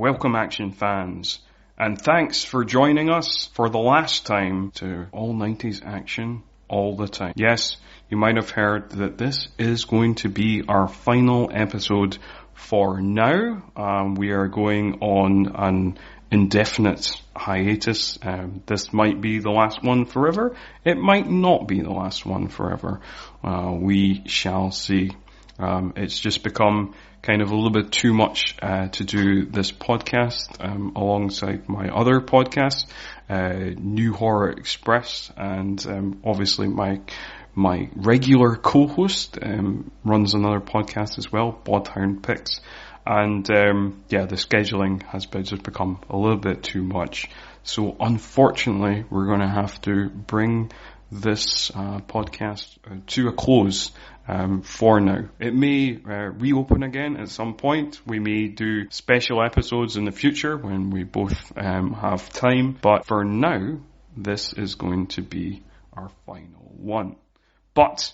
Welcome action fans, and thanks for joining us for the last time to all 90s action all the time. Yes, you might have heard that this is going to be our final episode for now. We are going on an indefinite hiatus. This might be the last one forever. It might not be the last one forever. We shall see. It's just become kind of a little bit too much to do this podcast alongside my other podcasts, New Horror Express, and obviously my regular co-host runs another podcast as well, Bloodhound Picks. And the scheduling has just become a little bit too much. So unfortunately, we're going to have to bring this podcast to a close for now. It may reopen again at some point. We may do special episodes in the future when we both have time. But for now, this is going to be our final one. But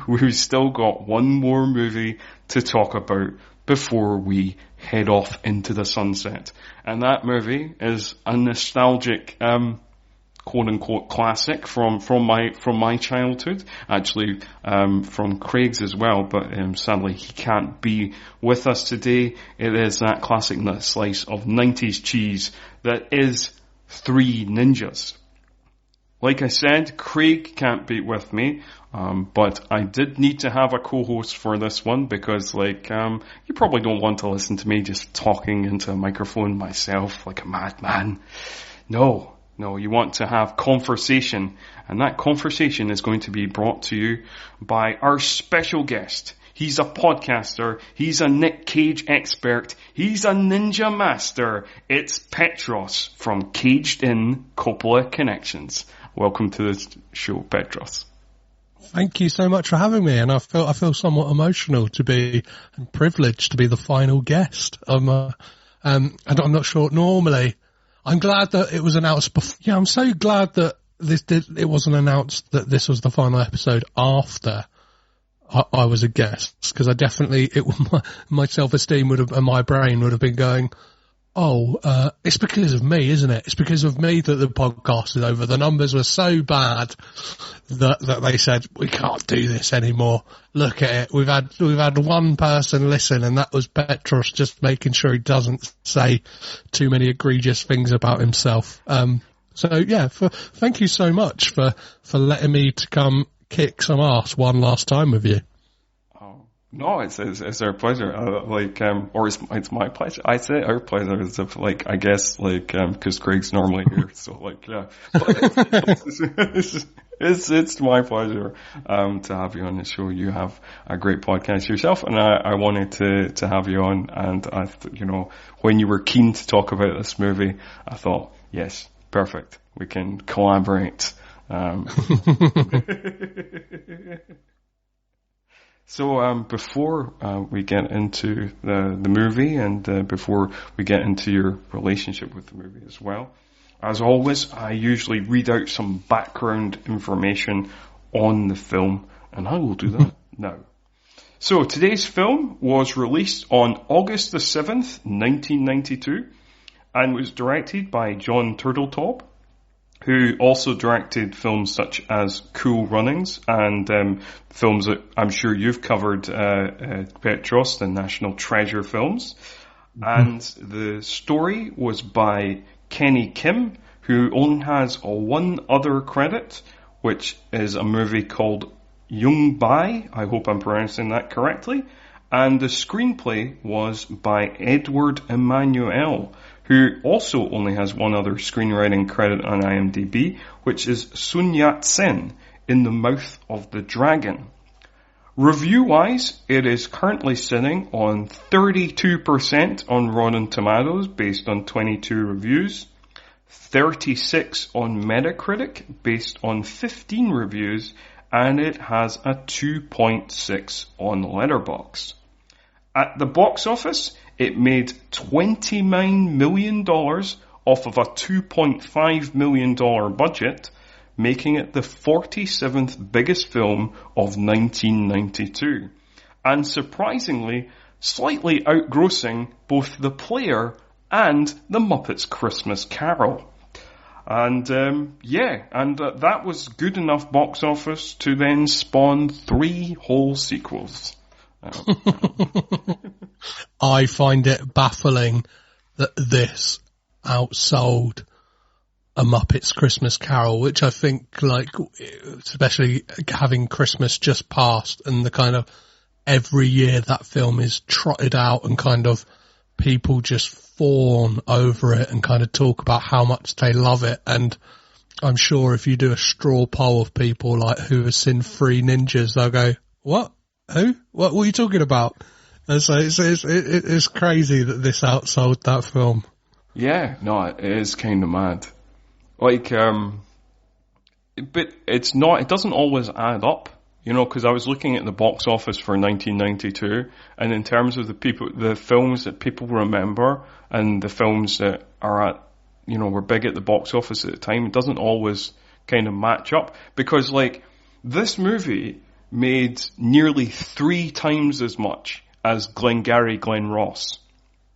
we've still got one more movie to talk about before we head off into the sunset. And that movie is a nostalgic quote-unquote classic from my childhood, actually from Craig's as well, but sadly he can't be with us today. It is that classic slice of 90s cheese that is Three Ninjas. Like I said, Craig can't be with me, but I did need to have a co-host for this one because, you probably don't want to listen to me just talking into a microphone myself like a madman. No, you want to have conversation, and that conversation is going to be brought to you by our special guest. He's a podcaster, he's a Nick Cage expert, he's a ninja master. It's Petros from Caged In Coppola Connections. Welcome to the show, Petros. Thank you so much for having me, and I feel somewhat emotional to be and privileged to be the final guest. And I'm not sure normally. I'm glad that it was announced before. Yeah, I'm so glad that it wasn't announced that this was the final episode after I was a guest, because I definitely, my self-esteem and my brain would have been going, it's because of me, isn't it? It's because of me that the podcast is over. The numbers were so bad that they said, we can't do this anymore. Look at it. We've had one person listen, and that was Petros, just making sure he doesn't say too many egregious things about himself. Thank you so much for letting me to come kick some ass one last time with you. No, it's our pleasure. Or it's my pleasure. I say our pleasure as if, I guess, because Craig's normally here. So, yeah. But it's my pleasure, to have you on the show. You have a great podcast yourself, and I wanted to have you on. And when you were keen to talk about this movie, I thought, yes, perfect. We can collaborate. So before we get into the movie, and before we get into your relationship with the movie as well, as always, I usually read out some background information on the film, and I will do that now. So today's film was released on August the 7th, 1992, and was directed by John Turteltaub, who also directed films such as Cool Runnings and films that I'm sure you've covered, Petros, the National Treasure films. And the story was by Kenny Kim, who only has one other credit, which is a movie called Young Bai. I hope I'm pronouncing that correctly. And the screenplay was by Edward Emmanuel, who also only has one other screenwriting credit on IMDb, which is Sun Yat-sen in The Mouth of the Dragon. Review-wise, it is currently sitting on 32% on Rotten Tomatoes based on 22 reviews, 36 on Metacritic based on 15 reviews, and it has a 2.6 on Letterboxd. At the box office, it made $29 million off of a $2.5 million budget, making it the 47th biggest film of 1992. And surprisingly, slightly outgrossing both The Player and The Muppets Christmas Carol. And that was good enough box office to then spawn 3 whole sequels. I find it baffling that this outsold A Muppets Christmas Carol, which I think, like, especially having Christmas just passed and the kind of every year that film is trotted out and kind of people just fawn over it and kind of talk about how much they love it. And I'm sure if you do a straw poll of people like who have seen Three Ninjas, they'll go, what? Who? What are you talking about? And so it's crazy that this outsold that film. Yeah, no, it is kind of mad. Like, but it's not, it doesn't always add up, you know, because I was looking at the box office for 1992, and in terms of the films that people remember and the films that are at, you know, were big at the box office at the time, it doesn't always kind of match up, because, like, this movie made nearly 3 times as much as Glengarry Glen Ross.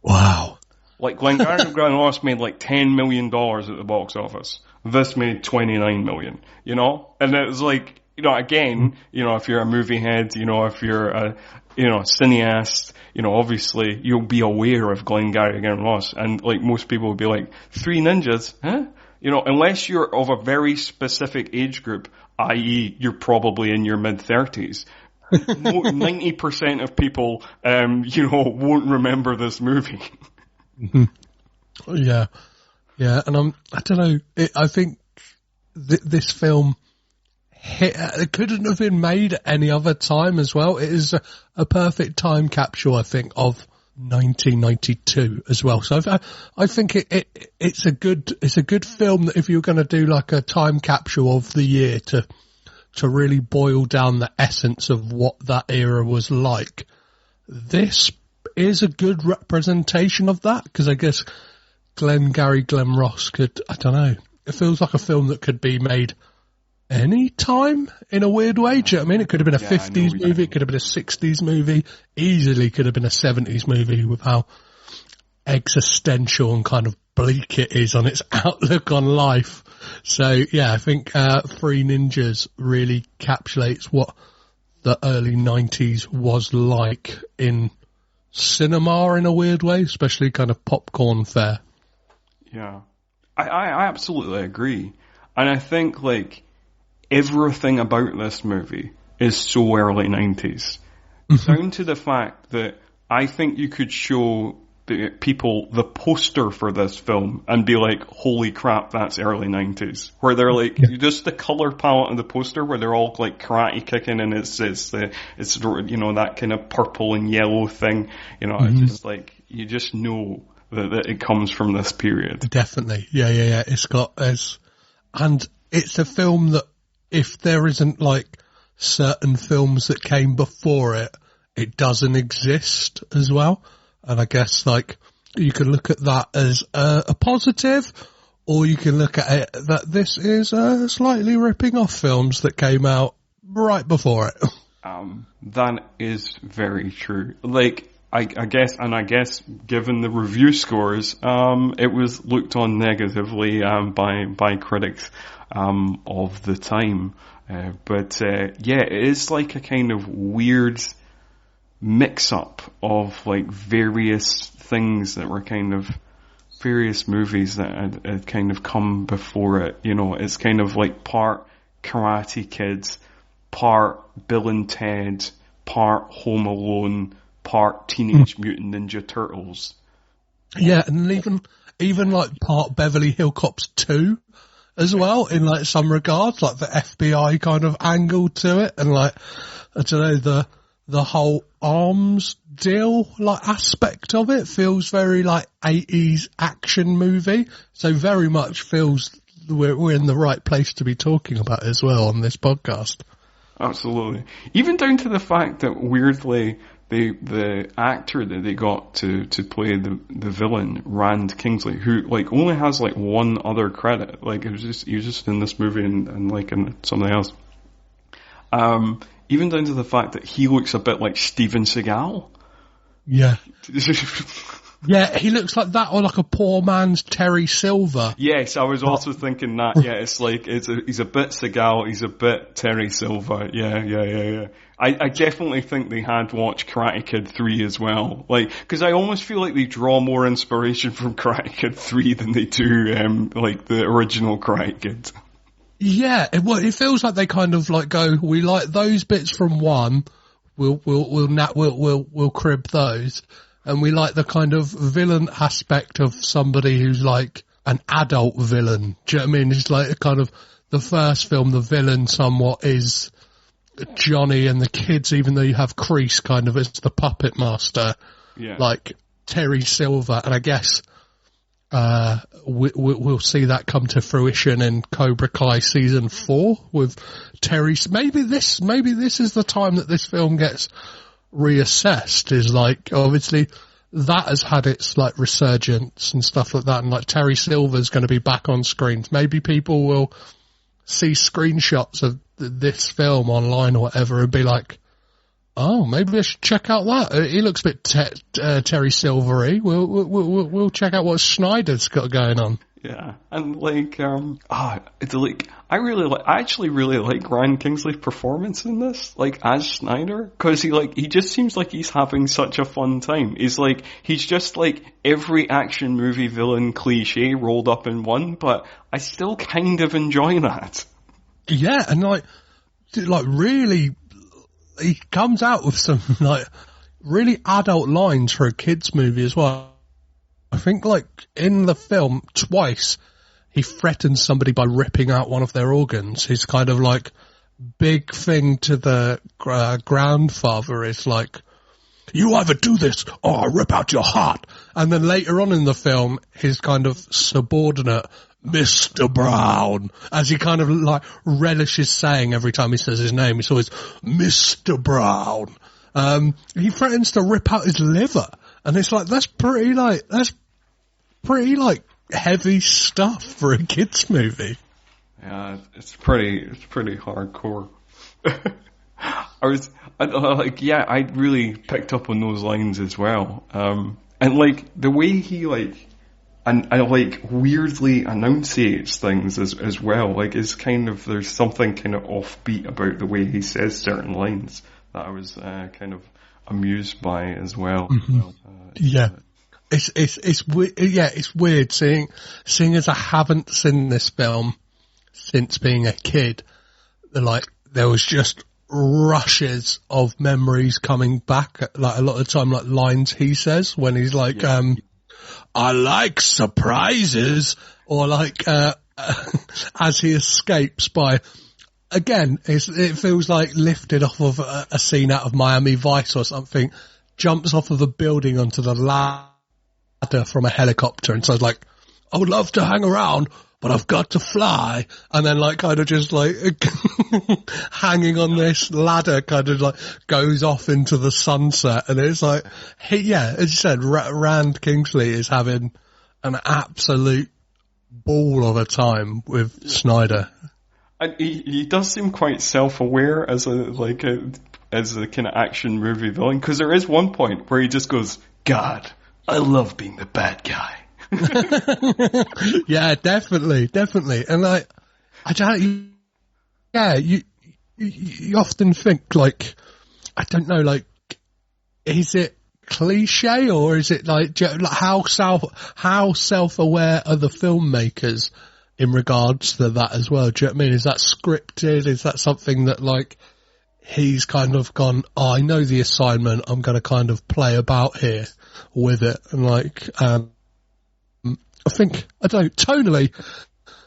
Wow. Like, Glengarry Glen Ross made like $10 million at the box office. This made $29 million, you know? And it was like, you know, again, you know, if you're a movie head, you know, if you're a, you know, a cineast, you know, obviously you'll be aware of Glengarry Glen Ross. And like most people would be like, Three Ninjas, huh? You know, unless you're of a very specific age group, i.e. you're probably in your mid-30s. 90% of people, you know, won't remember this movie. Yeah. Yeah, and I don't know, I think this film it couldn't have been made at any other time as well. It is a perfect time capsule, I think, of 1992 as well. So I think it's a good film that if you're going to do like a time capsule of the year to really boil down the essence of what that era was like, this is a good representation of that, because I guess Glengarry Glen Ross could, I don't know, it feels like a film that could be made any time in a weird way. Do you know what I mean? It could have been a 50s movie, it could have been a 60s movie, easily could have been a 70s movie with how existential and kind of bleak it is on its outlook on life. So yeah, I think Three Ninjas really encapsulates what the early 90s was like in cinema in a weird way, especially kind of popcorn fare. Yeah, I absolutely agree. And I think, like, everything about this movie is so early 90s. Down to the fact that I think you could show the people the poster for this film and be like, holy crap, that's early 90s. Where they're like, just the color palette of the poster where they're all like karate kicking and it's you know, that kind of purple and yellow thing. You know, it's just like, you just know that it comes from this period. Definitely. Yeah. And it's a film that if there isn't like certain films that came before it, it doesn't exist as well. And I guess like you can look at that as a positive, or you can look at it that this is slightly ripping off films that came out right before it. That is very true. Like, I guess given the review scores, it was looked on negatively by critics of the time. But it is like a kind of weird mix-up of like various things that were kind of various movies that had kind of come before it. You know, it's kind of like part Karate Kids, part Bill and Ted, part Home Alone, part Teenage Mutant Ninja Turtles. Yeah, and even like part Beverly Hills Cops 2 as well, in like some regards, like the FBI kind of angle to it, and like, I don't know, the whole arms deal like aspect of it feels very like 80s action movie. So very much feels we're in the right place to be talking about it as well on this podcast. Absolutely. Even down to the fact that weirdly the actor that they got to play the villain, Rand Kingsley, who like only has like one other credit. Like he was just in this movie and like in something else. Even down to the fact that he looks a bit like Steven Seagal. Yeah. Yeah, he looks like that, or like a poor man's Terry Silver. Yes, I was also thinking that. Yeah, it's like he's a bit Seagal, he's a bit Terry Silver. Yeah. I definitely think they had watched Karate Kid 3 as well. Like, because I almost feel like they draw more inspiration from Karate Kid 3 than they do like the original Karate Kid. Yeah, it feels like they kind of like go, we like those bits from 1, we'll crib those. And we like the kind of villain aspect of somebody who's like an adult villain. Do you know what I mean? It's like kind of the first film, the villain somewhat is Johnny, and the kids, even though you have Kreese kind of as the puppet master, like Terry Silver. And I guess we'll see that come to fruition in Cobra Kai season 4 with Terry. Maybe this is the time that this film gets reassessed, is like, obviously that has had its like resurgence and stuff like that, and like Terry Silver's going to be back on screens. Maybe people will see screenshots of this film online or whatever and be like, oh, maybe I should check out that. He looks a bit Terry Silvery. We'll check out what Snyder's got going on. Yeah, and like, it's like, I actually really like Ryan Kingsley's performance in this, like, as Snyder, cause he just seems like he's having such a fun time. He's just like every action movie villain cliche rolled up in one, but I still kind of enjoy that. Yeah, and like really, he comes out with some like really adult lines for a kids movie as well. I think, like, in the film, twice, he threatens somebody by ripping out one of their organs. His kind of, like, big thing to the grandfather is, like, you either do this or I'll rip out your heart. And then later on in the film, his kind of subordinate, Mr. Brown, as he kind of, like, relishes saying every time he says his name, it's always, Mr. Brown. He threatens to rip out his liver. And it's like, that's pretty heavy stuff for a kids movie. Yeah, it's pretty hardcore. I really picked up on those lines as well. And like the way he weirdly enunciates things as well, like is kind of, there's something kind of offbeat about the way he says certain lines that I was kind of amused by as well. Mm-hmm. It's weird seeing as I haven't seen this film since being a kid. There was just rushes of memories coming back. Like a lot of the time, like lines he says when he's like, "I like surprises," or like as he escapes by. Again, it feels like lifted off of a scene out of Miami Vice or something, jumps off of a building onto the ladder from a helicopter and says like, I would love to hang around, but I've got to fly. And then like kind of just like hanging on this ladder kind of like goes off into the sunset. And it's like, as you said, Rand Kingsley is having an absolute ball of a time with Snyder. And he does seem quite self-aware as a kind of action movie villain, because there is one point where he just goes, God, I love being the bad guy. Yeah, definitely. And like, you often think like, I don't know, like, is it cliche or is it like how self-aware are the filmmakers in regards to that as well? Do you know what I mean? Is that scripted? Is that something that like he's kind of gone, oh, I know the assignment, I'm going to kind of play about here with it? And like, I think, I don't know, tonally,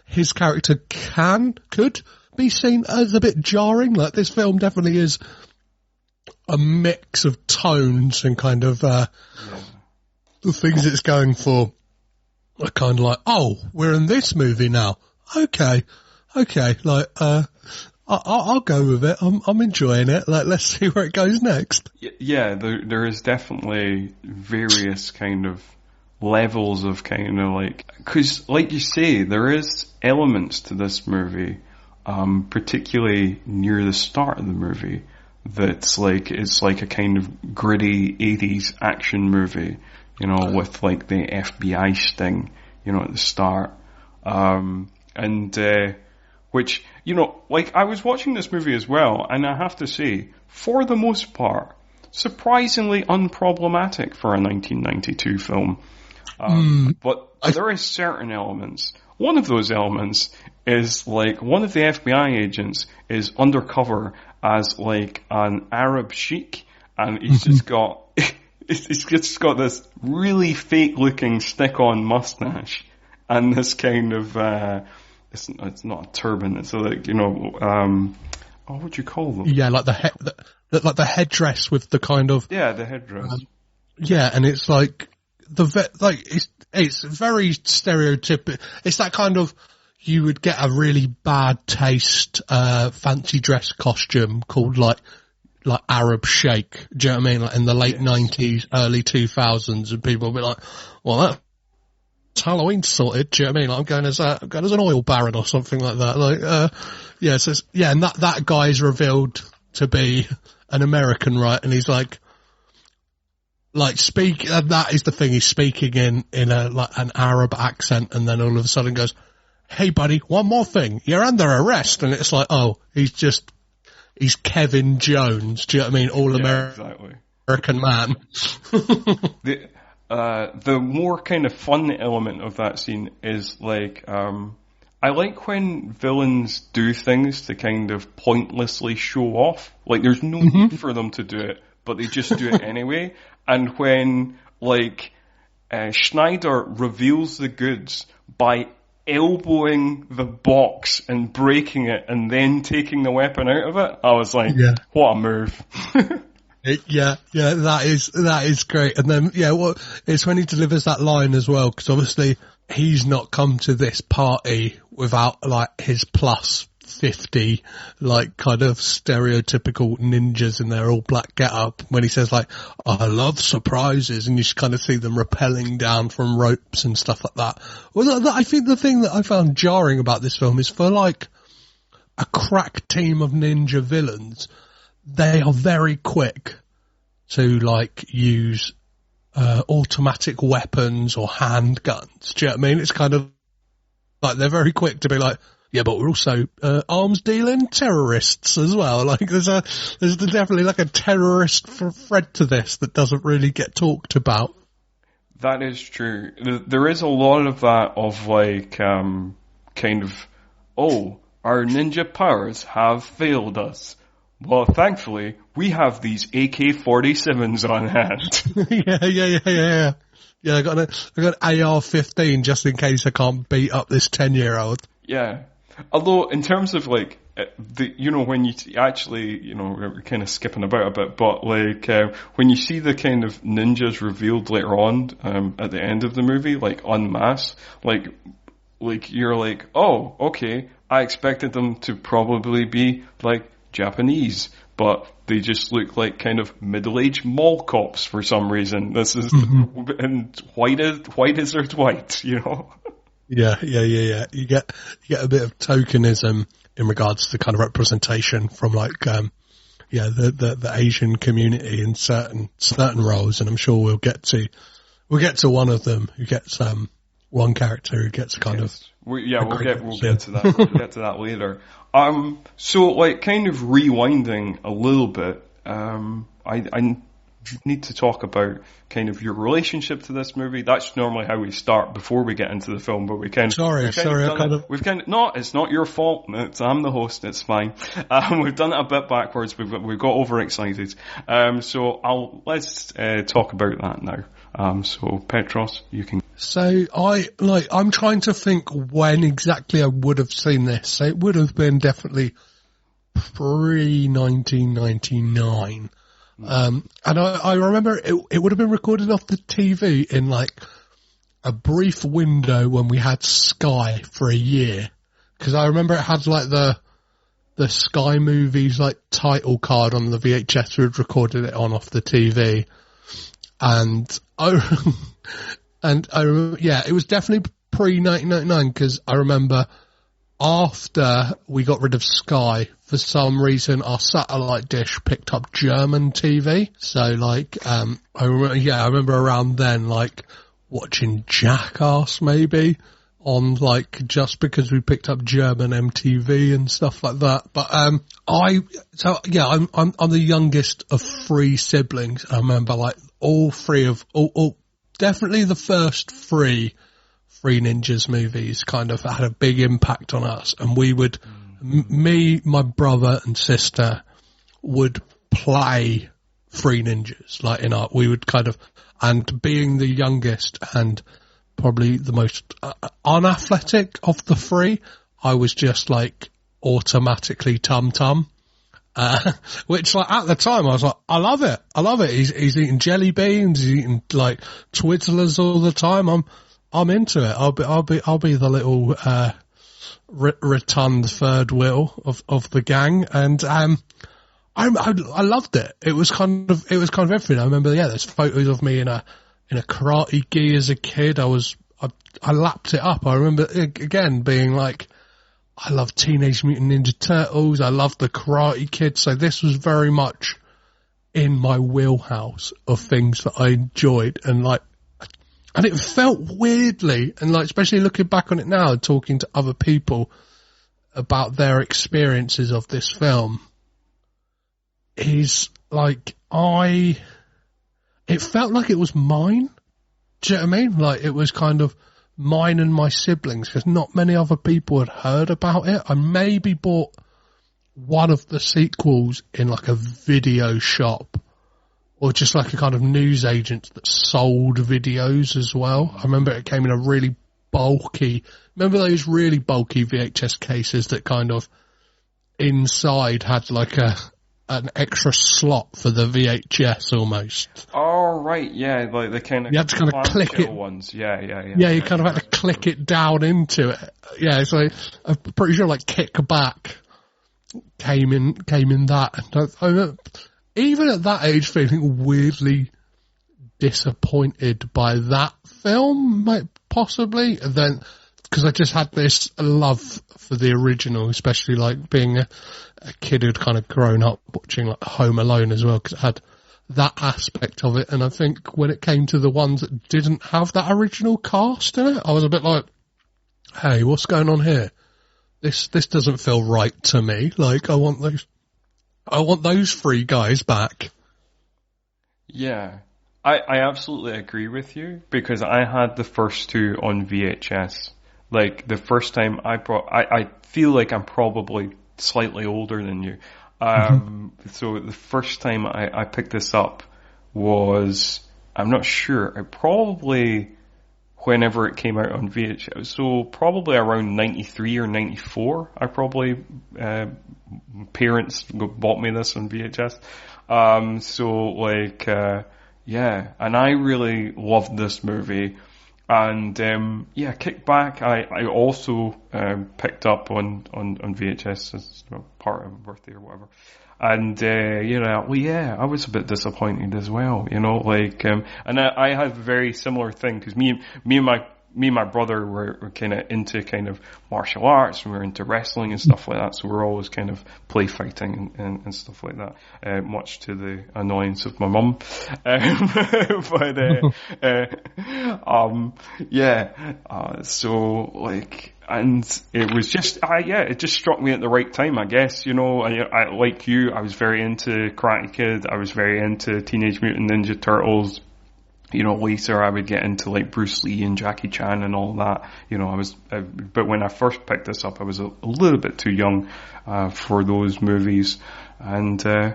his character could be seen as a bit jarring. Like this film definitely is a mix of tones and kind of, the things it's going for. Are kind of like, oh, we're in this movie now. Okay. Like, I'll go with it. I'm enjoying it. Like, let's see where it goes next. Yeah, there is definitely various kind of levels of kind of like, because like you say, there is elements to this movie, particularly near the start of the movie, that's like, it's like a kind of gritty 80s action movie, you know, with like the FBI sting, you know, at the start. Which, you know, like I was watching this movie as well, and I have to say, for the most part, surprisingly unproblematic for a 1992 film. But there are certain elements. One of those elements is like one of the FBI agents is undercover as like an Arab sheik, and he's just got he's just got this really fake looking stick on mustache and this kind of it's not a turban, it's like, you know, what would you call them? Yeah, like the headdress with the kind of the headdress. Yeah, and it's like it's very stereotypical. It's that kind of, you would get a really bad taste fancy dress costume called like Arab Sheikh. Do you know what I mean? Like in the late 90s, early 2000s, and people will be like, well, that's Halloween sorted. Do you know what I mean? Like, I'm going as an oil baron or something like that. Like, and that guy's revealed to be an American, right? And he's like that is the thing. He's speaking in a like an Arab accent, and then all of a sudden goes, "Hey, buddy, one more thing. You're under arrest." And it's like, oh, he's Kevin Jones. Do you know what I mean? All American man. The more kind of fun element of that scene is like, I like when villains do things to kind of pointlessly show off. Like, there's no need for them to do it, but they just do it anyway. And when, like, Snyder reveals the goods by elbowing the box and breaking it and then taking the weapon out of it, I was like, what a move. That is great. And then, it's when he delivers that line as well, because obviously he's not come to this party without, like, his plus 50, like, kind of stereotypical ninjas in their all black get-up, when he says, like, I love surprises, and you just kind of see them rappelling down from ropes and stuff like that. Well, I think the thing that I found jarring about this film is, for, like, a crack team of ninja villains, they are very quick to, like, use automatic weapons or handguns. Do you know what I mean? It's kind of like they're very quick to be like, yeah, but we're also arms dealing terrorists as well. Like, there's definitely like a terrorist thread to this that doesn't really get talked about. That is true. There is a lot of that, of like kind of, oh, our ninja powers have failed us. Well, thankfully, we have these AK-47s on hand. Yeah, I got an AR-15 just in case I can't beat up this 10-year-old. Yeah. Although, in terms of, like, when you actually, we're kind of skipping about a bit, but, like, when you see the kind of ninjas revealed later on, at the end of the movie, like, en masse, like, you're like, oh, okay, I expected them to probably be, like, Japanese, but they just look like kind of middle-aged mall cops for some reason. This is, and white is their white, Yeah. You get a bit of tokenism in regards to kind of representation from like, the Asian community in certain roles, and I'm sure we'll get to one of them who gets, one character who gets kind of. We'll get to that. We'll get to that later. So like kind of rewinding a little bit, I need to talk about kind of your relationship to this movie. That's normally how we start before we get into the film, but it's not your fault. I'm the host. It's fine. We've done it a bit backwards. We've got overexcited. So let's talk about that now. So Petros, you can. So I'm trying to think when exactly I would have seen this. So it would have been definitely pre-1999. And I remember it would have been recorded off the TV in like a brief window when we had Sky for a year. Cause I remember it had like the Sky Movies like title card on the VHS we had recorded it on off the TV. And I remember, it was definitely pre-1999 because I remember after we got rid of Sky for some reason our satellite dish picked up German TV. So like, I remember around then, like, watching Jackass maybe on, like, just because we picked up German MTV and stuff like that. But I'm the youngest of 3 siblings. I remember like all definitely the first 3 Three Ninjas movies kind of had a big impact on us, and we would, me, my brother and sister would play Three Ninjas, like we would kind of, and being the youngest and probably the most unathletic of the 3, I was just like automatically Tum Tum, which like at the time I was like, I love it. He's eating jelly beans, he's eating like Twizzlers all the time. I'm into it. I'll be the little rotund third wheel of the gang, and I loved it. It was kind of everything. I remember, there's photos of me in a karate gi as a kid. I lapped it up. I remember again being like, I love Teenage Mutant Ninja Turtles. I love the Karate Kid. So this was very much in my wheelhouse of things that I enjoyed, and it felt weirdly, and like, especially looking back on it now and talking to other people about their experiences of this film, is like, it felt like it was mine. Do you know what I mean? Like, it was kind of mine and my siblings, because not many other people had heard about it. I maybe bought one of the sequels in like a video shop, or just like a kind of news agent that sold videos as well. I remember it came in a really bulky, remember those really bulky VHS cases that kind of inside had like an extra slot for the VHS almost. Oh, right, yeah, like the kind of, you had to kind of click it. Ones. Yeah. Yeah, you kind of had to click it down into it. Yeah, so I'm pretty sure like Kickback came in that. Even at that age, feeling weirdly disappointed by that film, possibly. And then, because I just had this love for the original, especially like being a kid who'd kind of grown up watching like Home Alone as well, because it had that aspect of it. And I think when it came to the ones that didn't have that original cast in it, I was a bit like, hey, what's going on here? This doesn't feel right to me. Like, I want those 3 guys back. Yeah. I absolutely agree with you, because I had the first 2 on VHS. Like, the first time I feel like I'm probably slightly older than you. So the first time I picked this up was, I'm not sure, I probably, whenever it came out on VHS, so probably around 93 or 94, parents bought me this on VHS. And I really loved this movie. And, Kickback, I also, picked up on VHS as part of a birthday or whatever. And, I was a bit disappointed as well, and I had a very similar thing, because me and my brother were kind of into kind of martial arts, and we were into wrestling and stuff like that, so we're always kind of play fighting and stuff like that, much to the annoyance of my mum. And it was just, it just struck me at the right time, I guess. I like you, I was very into Karate Kid, I was very into Teenage Mutant Ninja Turtles. Later I would get into like Bruce Lee and Jackie Chan and all that. But when I first picked this up, I was a little bit too young, for those movies. And, I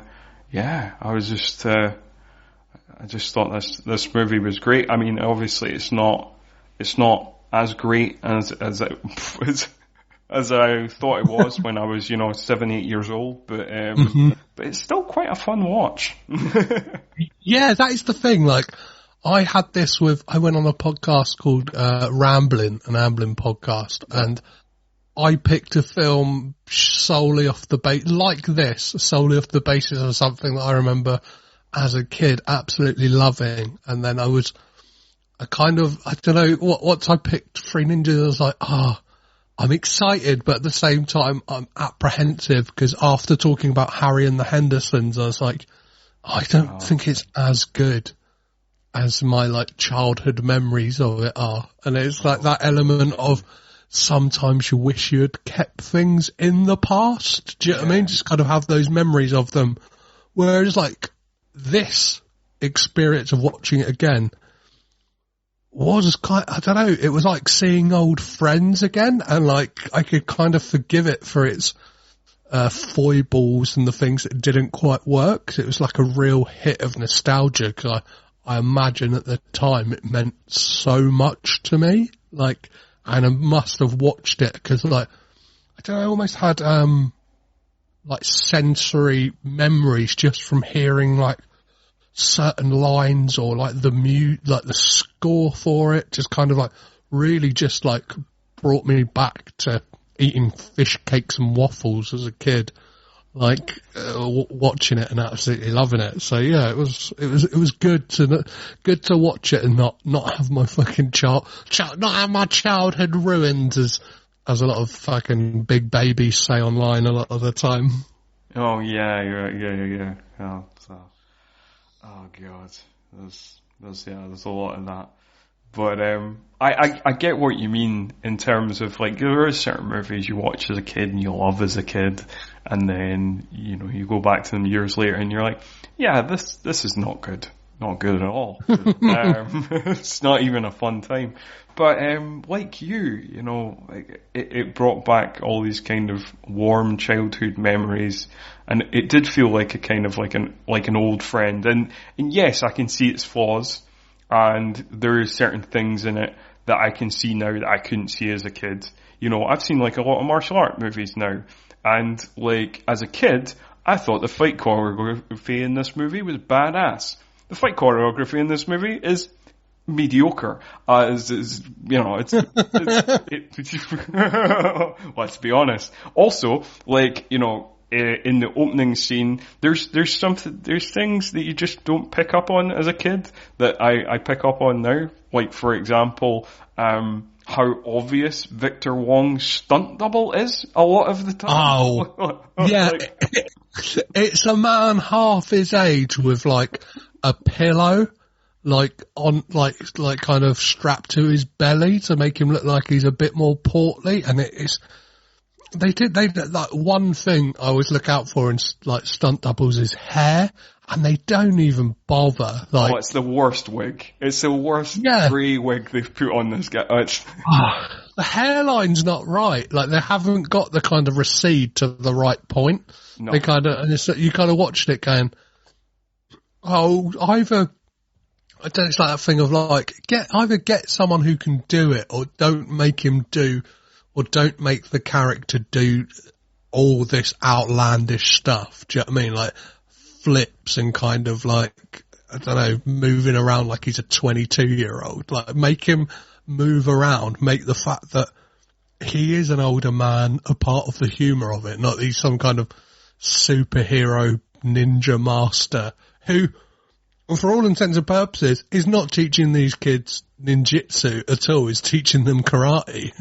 just thought this movie was great. I mean, obviously it's not as great as I thought it was when I was, 7, 8 years old, but it's still quite a fun watch. Yeah, that is the thing. Like, I went on a podcast called Ramblin', an Amblin podcast, and I picked a film solely off the basis of something that I remember as a kid absolutely loving. And then once I picked Three Ninjas, I was like, I'm excited, but at the same time, I'm apprehensive because after talking about Harry and the Hendersons, I was like, I don't think it's as good as my like childhood memories of it are. And it's like that element of sometimes you wish you had kept things in the past. Do you know what I mean? Just kind of have those memories of them. Whereas like this experience of watching it again was kind, I don't know, it was like seeing old friends again, and like I could kind of forgive it for its foibles and the things that didn't quite work. 'Cause it was like a real hit of nostalgia, because I imagine at the time it meant so much to me, like, and I must have watched it because like, I don't know, I almost had like sensory memories just from hearing like certain lines, or like like the score for it just kind of like really just like brought me back to eating fish cakes and waffles as a kid, like watching it and absolutely loving it. So yeah, it was good to watch it and not have my fucking not have my childhood ruined, as a lot of fucking big babies say online a lot of the time. Oh yeah. Oh god, there's a lot of that. But I get what you mean in terms of like there are certain movies you watch as a kid and you love as a kid, and then you go back to them years later and you're like, yeah, this is not good at all. It's not even a fun time. But like like it brought back all these kind of warm childhood memories, and it did feel like a kind of like an old friend. And yes, I can see its flaws, and there are certain things in it that I can see now that I couldn't see as a kid. I've seen like a lot of martial art movies now, and like as a kid, I thought the fight choreography in this movie was badass. The fight choreography in this movie is mediocre. Let's be honest. Also, like, in the opening scene, there's things that you just don't pick up on as a kid that I pick up on now. Like, for example, how obvious Victor Wong's stunt double is a lot of the time. Oh, yeah. It's a man half his age with like a pillow, like on, like kind of strapped to his belly to make him look like he's a bit more portly. And they did like one thing I always look out for in like stunt doubles is hair, and they don't even bother. Like, it's the worst wig. It's the worst grey wig they've put on this guy. The hairline's not right. Like, they haven't got the kind of recede to the right point. No. They kind of, and you kind of watched it going, either, I don't know, it's like that thing of like, either get someone who can do it, or don't make him do, or don't make the character do all this outlandish stuff. Do you know what I mean? Like flips and kind of like, I don't know, moving around like he's a 22-year-old. Like, make him move around, make the fact that he is an older man a part of the humour of it, not he's some kind of superhero ninja master who, for all intents and purposes, is not teaching these kids ninjutsu at all. He's teaching them karate.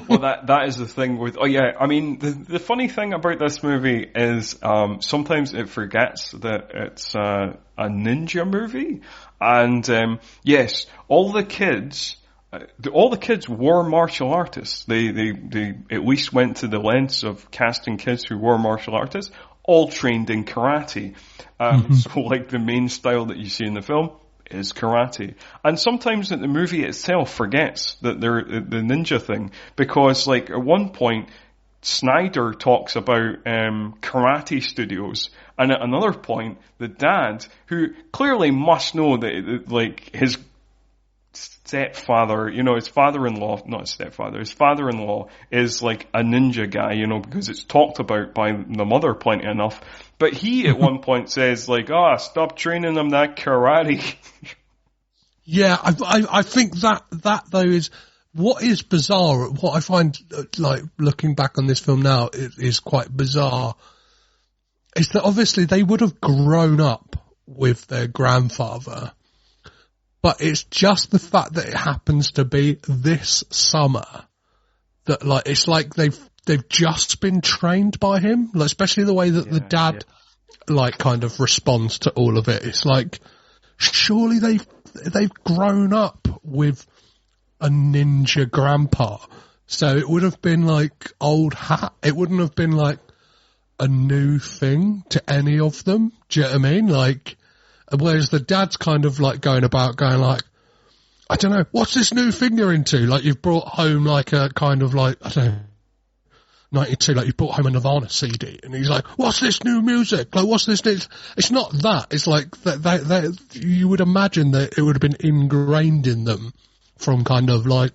Well, that is the thing with, I mean, the funny thing about this movie is, sometimes it forgets that it's, a ninja movie. And, yes, all the kids were martial artists. They at least went to the lengths of casting kids who were martial artists, all trained in karate. So like the main style that you see in the film is karate. And sometimes the movie itself forgets that they're the ninja thing, because like at one point Snyder talks about karate studios, and at another point the dad, who clearly must know that like his stepfather, his father-in-law, not his stepfather, his father-in-law is like a ninja guy, because it's talked about by the mother plenty enough. But he at one point says like, stop training them that karate. Yeah, I think that though is what is bizarre. What I find, like, looking back on this film now is quite bizarre, is that obviously they would have grown up with their grandfather, but it's just the fact that it happens to be this summer that like it's like they've just been trained by him, like especially the way that the dad like kind of responds to all of it. It's like surely they've grown up with a ninja grandpa, so it would have been like old hat. It wouldn't have been like a new thing to any of them. Do you know what I mean? Like, whereas the dad's kind of like going like, I don't know, what's this new thing you're into? Like you've brought home like a kind of like, I don't know, 92, like you brought home a Nirvana CD, and he's like, what's this new music? Like, what's this new? It's not that. It's like, that you would imagine that it would have been ingrained in them from kind of like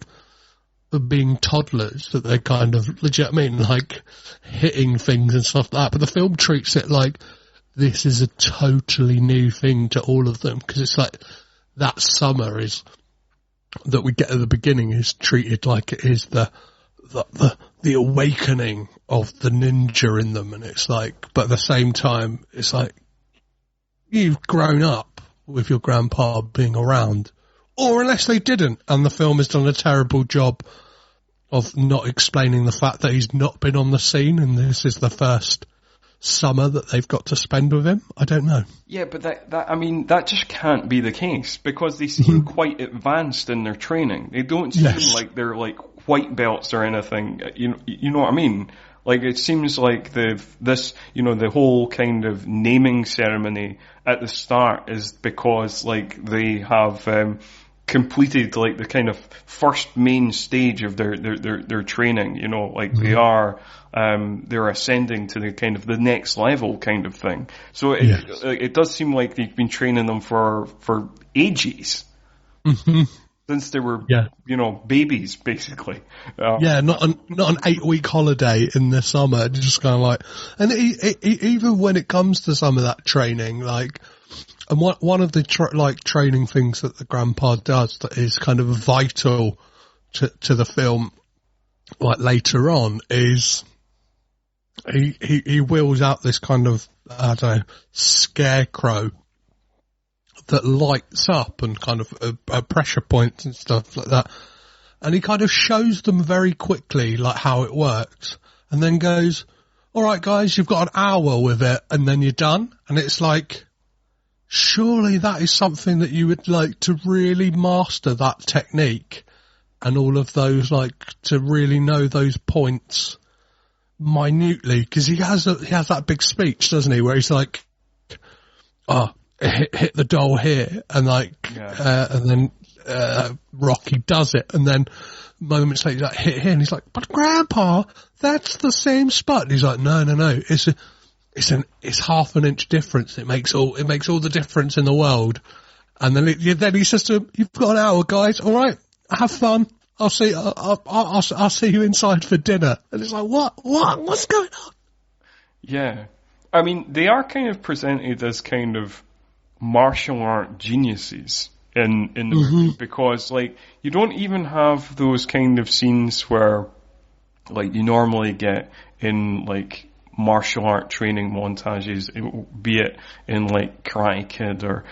being toddlers, that they kind of, legit, I mean, like hitting things and stuff like that. But the film treats it like this is a totally new thing to all of them, because it's like that summer is, that we get at the beginning is treated like it is the awakening of the ninja in them, and it's like, but at the same time, it's like you've grown up with your grandpa being around, or unless they didn't, and the film has done a terrible job of not explaining the fact that he's not been on the scene, and this is the first summer that they've got to spend with him. I don't know. Yeah, but that just can't be the case, because they seem quite advanced in their training. They don't seem like they're like white belts or anything. You know what I mean? Like, it seems like the whole kind of naming ceremony at the start is because like they have completed like the kind of first main stage of their training. You know, like they're ascending to the kind of the next level kind of thing. So it does seem like they've been training them for ages. Mm-hmm. Since they were, babies, basically. Not an 8-week holiday in the summer, just kind of like, and even when it comes to some of that training, like, and one of the training things that the grandpa does that is kind of vital to the film, like later on, is he wheels out this kind of, I don't know, scarecrow that lights up and kind of pressure points and stuff like that. And he kind of shows them very quickly like how it works, and then goes, all right guys, you've got an hour with it and then you're done. And it's like, surely that is something that you would like to really master, that technique and all of those, like to really know those points minutely. Cause he has that big speech, doesn't he? Where he's like, hit the doll here, and like, and then Rocky does it, and then moments later, like, hit here, and he's like, "But Grandpa, that's the same spot." And he's like, "No, it's half an inch difference. It makes all the difference in the world." And then he says to him, "You've got an hour, guys. All right, have fun. I'll see you inside for dinner." And it's like, what's going on? Yeah, I mean, they are kind of presented as kind of martial art geniuses in the movie, because like you don't even have those kind of scenes where like you normally get in like martial art training montages, be it in like Karate Kid or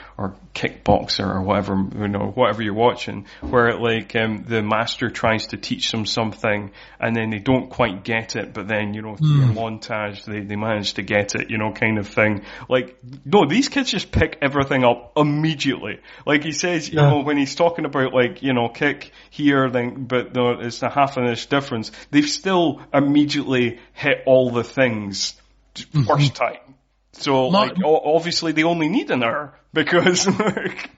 Kickboxer or whatever, whatever you're watching, where like the master tries to teach them something and then they don't quite get it, but then through a montage they manage to get it, kind of thing. Like, no, these kids just pick everything up immediately. Like he says, when he's talking about like kick here, then but no, it's a half an inch difference. They've still immediately hit all the things first time. So, like, obviously they only need an hour, because, like...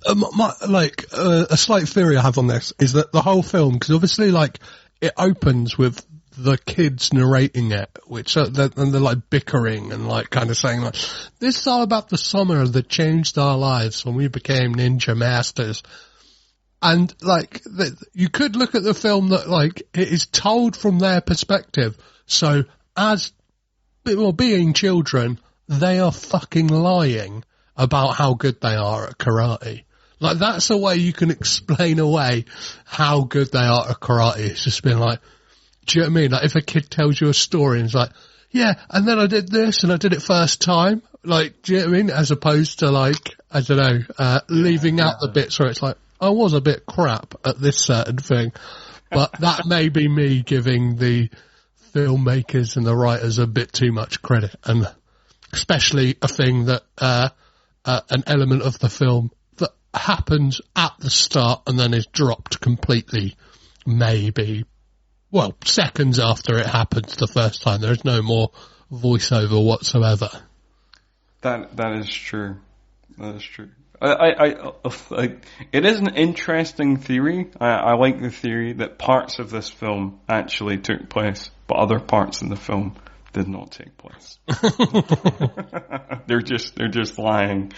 a slight theory I have on this is that the whole film, because obviously, like, it opens with the kids narrating it, which and they're like bickering and like kind of saying like, this is all about the summer that changed our lives when we became ninja masters. And like, you could look at the film that like, it is told from their perspective. So as being children, they are fucking lying about how good they are at karate. Like, that's a way you can explain away how good they are at karate. It's just been like, do you know what I mean? Like, if a kid tells you a story and it's like, yeah, and then I did this and I did it first time. Like, do you know what I mean? As opposed to like, I don't know, leaving out the bits where it's like, I was a bit crap at this certain thing. But that may be me giving the filmmakers and the writers a bit too much credit, and especially a thing that an element of the film that happens at the start and then is dropped completely, maybe, well, seconds after it happens the first time. There's no more voiceover whatsoever. That is true. That is true. I like, it is an interesting theory. I like the theory that parts of this film actually took place, but other parts in the film did not take place. They're just lying.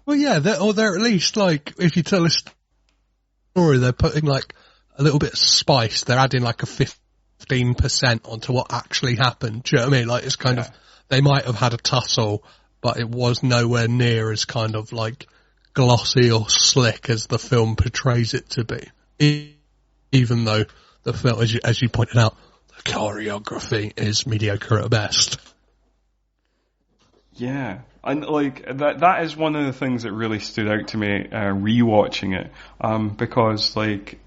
Well, yeah, they're at least, like, if you tell a story, they're putting like a little bit of spice. They're adding like a 15% onto what actually happened. Do you know what I mean? Like, it's kind of, they might have had a tussle, but it was nowhere near as kind of like glossy or slick as the film portrays it to be. Even though the film, as you pointed out, the choreography is mediocre at best. Yeah, and like that is one of the things that really stood out to me rewatching it, because like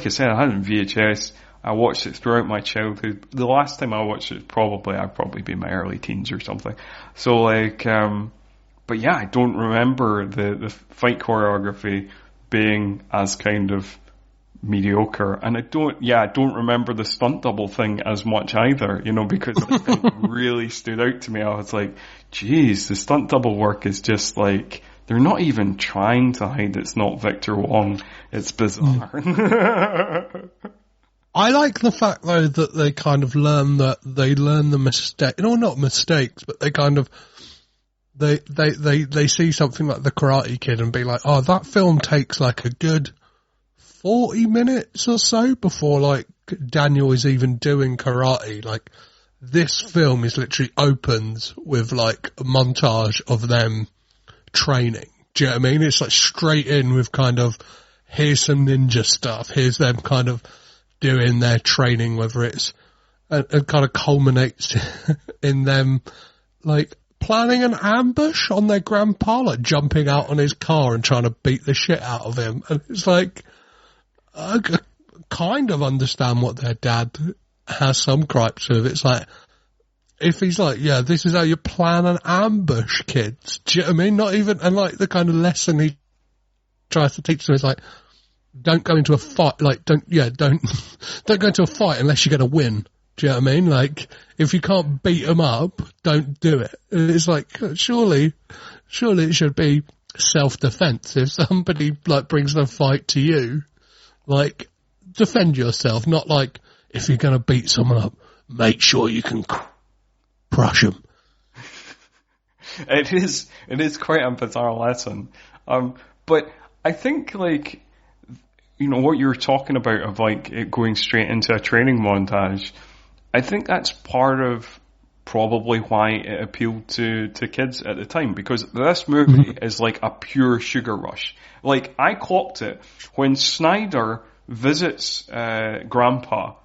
I said, I had it in VHS. I watched it throughout my childhood. The last time I watched it, I'd probably be in my early teens or something. So like, but yeah, I don't remember the fight choreography being as kind of mediocre, and I don't remember the stunt double thing as much either, you know, because it really stood out to me. I was like, geez, the stunt double work is just like, they're not even trying to hide it's not Victor Wong. It's bizarre. I like the fact though that they kind of learn the mistake, not mistakes, but they kind of, they see something like The Karate Kid and be like, oh, that film takes like a good 40 minutes or so before like Daniel is even doing karate. Like, this film is literally opens with like a montage of them training. Do you know what I mean? It's like straight in with kind of, here's some ninja stuff, here's them kind of doing their training, whether it's, and kind of culminates in them like planning an ambush on their grandpa, like jumping out on his car and trying to beat the shit out of him. And it's like, I kind of understand what their dad has some gripes with. It's like, if he's like, yeah, this is how you plan an ambush, kids. Do you know what I mean? Not even, and like the kind of lesson he tries to teach them is like, don't go into a fight, like, don't go into a fight unless you're going to win. Do you know what I mean? Like, if you can't beat them up, don't do it. And it's like, surely it should be self-defense. If somebody, like, brings a fight to you, like, defend yourself, not like, if you're going to beat someone up, make sure you can crush them. It is quite a bizarre lesson. But I think, like, you know, what you were talking about of like it going straight into a training montage, I think that's part of probably why it appealed to kids at the time, because this movie is like a pure sugar rush. Like, I clocked it when Snyder visits Grandpa,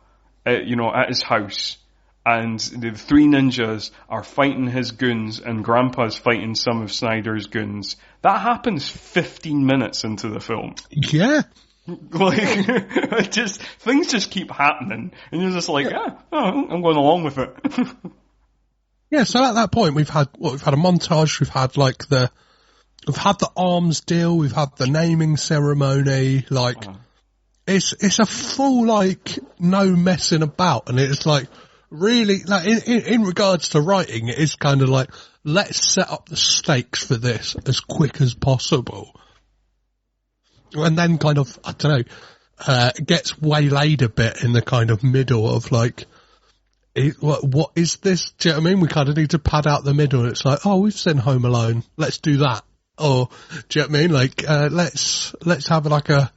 at his house, and the three ninjas are fighting his goons and Grandpa's fighting some of Snyder's goons. That happens 15 minutes into the film. Yeah. Like, things just keep happening, and you're just like, I'm going along with it. Yeah, so at that point we've had a montage, we've had the arms deal, we've had the naming ceremony, like, it's a full, like, no messing about, and it's like, really, like, in regards to writing, it is kind of like, let's set up the stakes for this as quick as possible. And then kind of, I don't know, gets waylaid a bit in the kind of middle of like, what is this? Do you know what I mean? We kind of need to pad out the middle. It's like, oh, we've seen Home Alone. Let's do that. Or, do you know what I mean? Like, let's have like a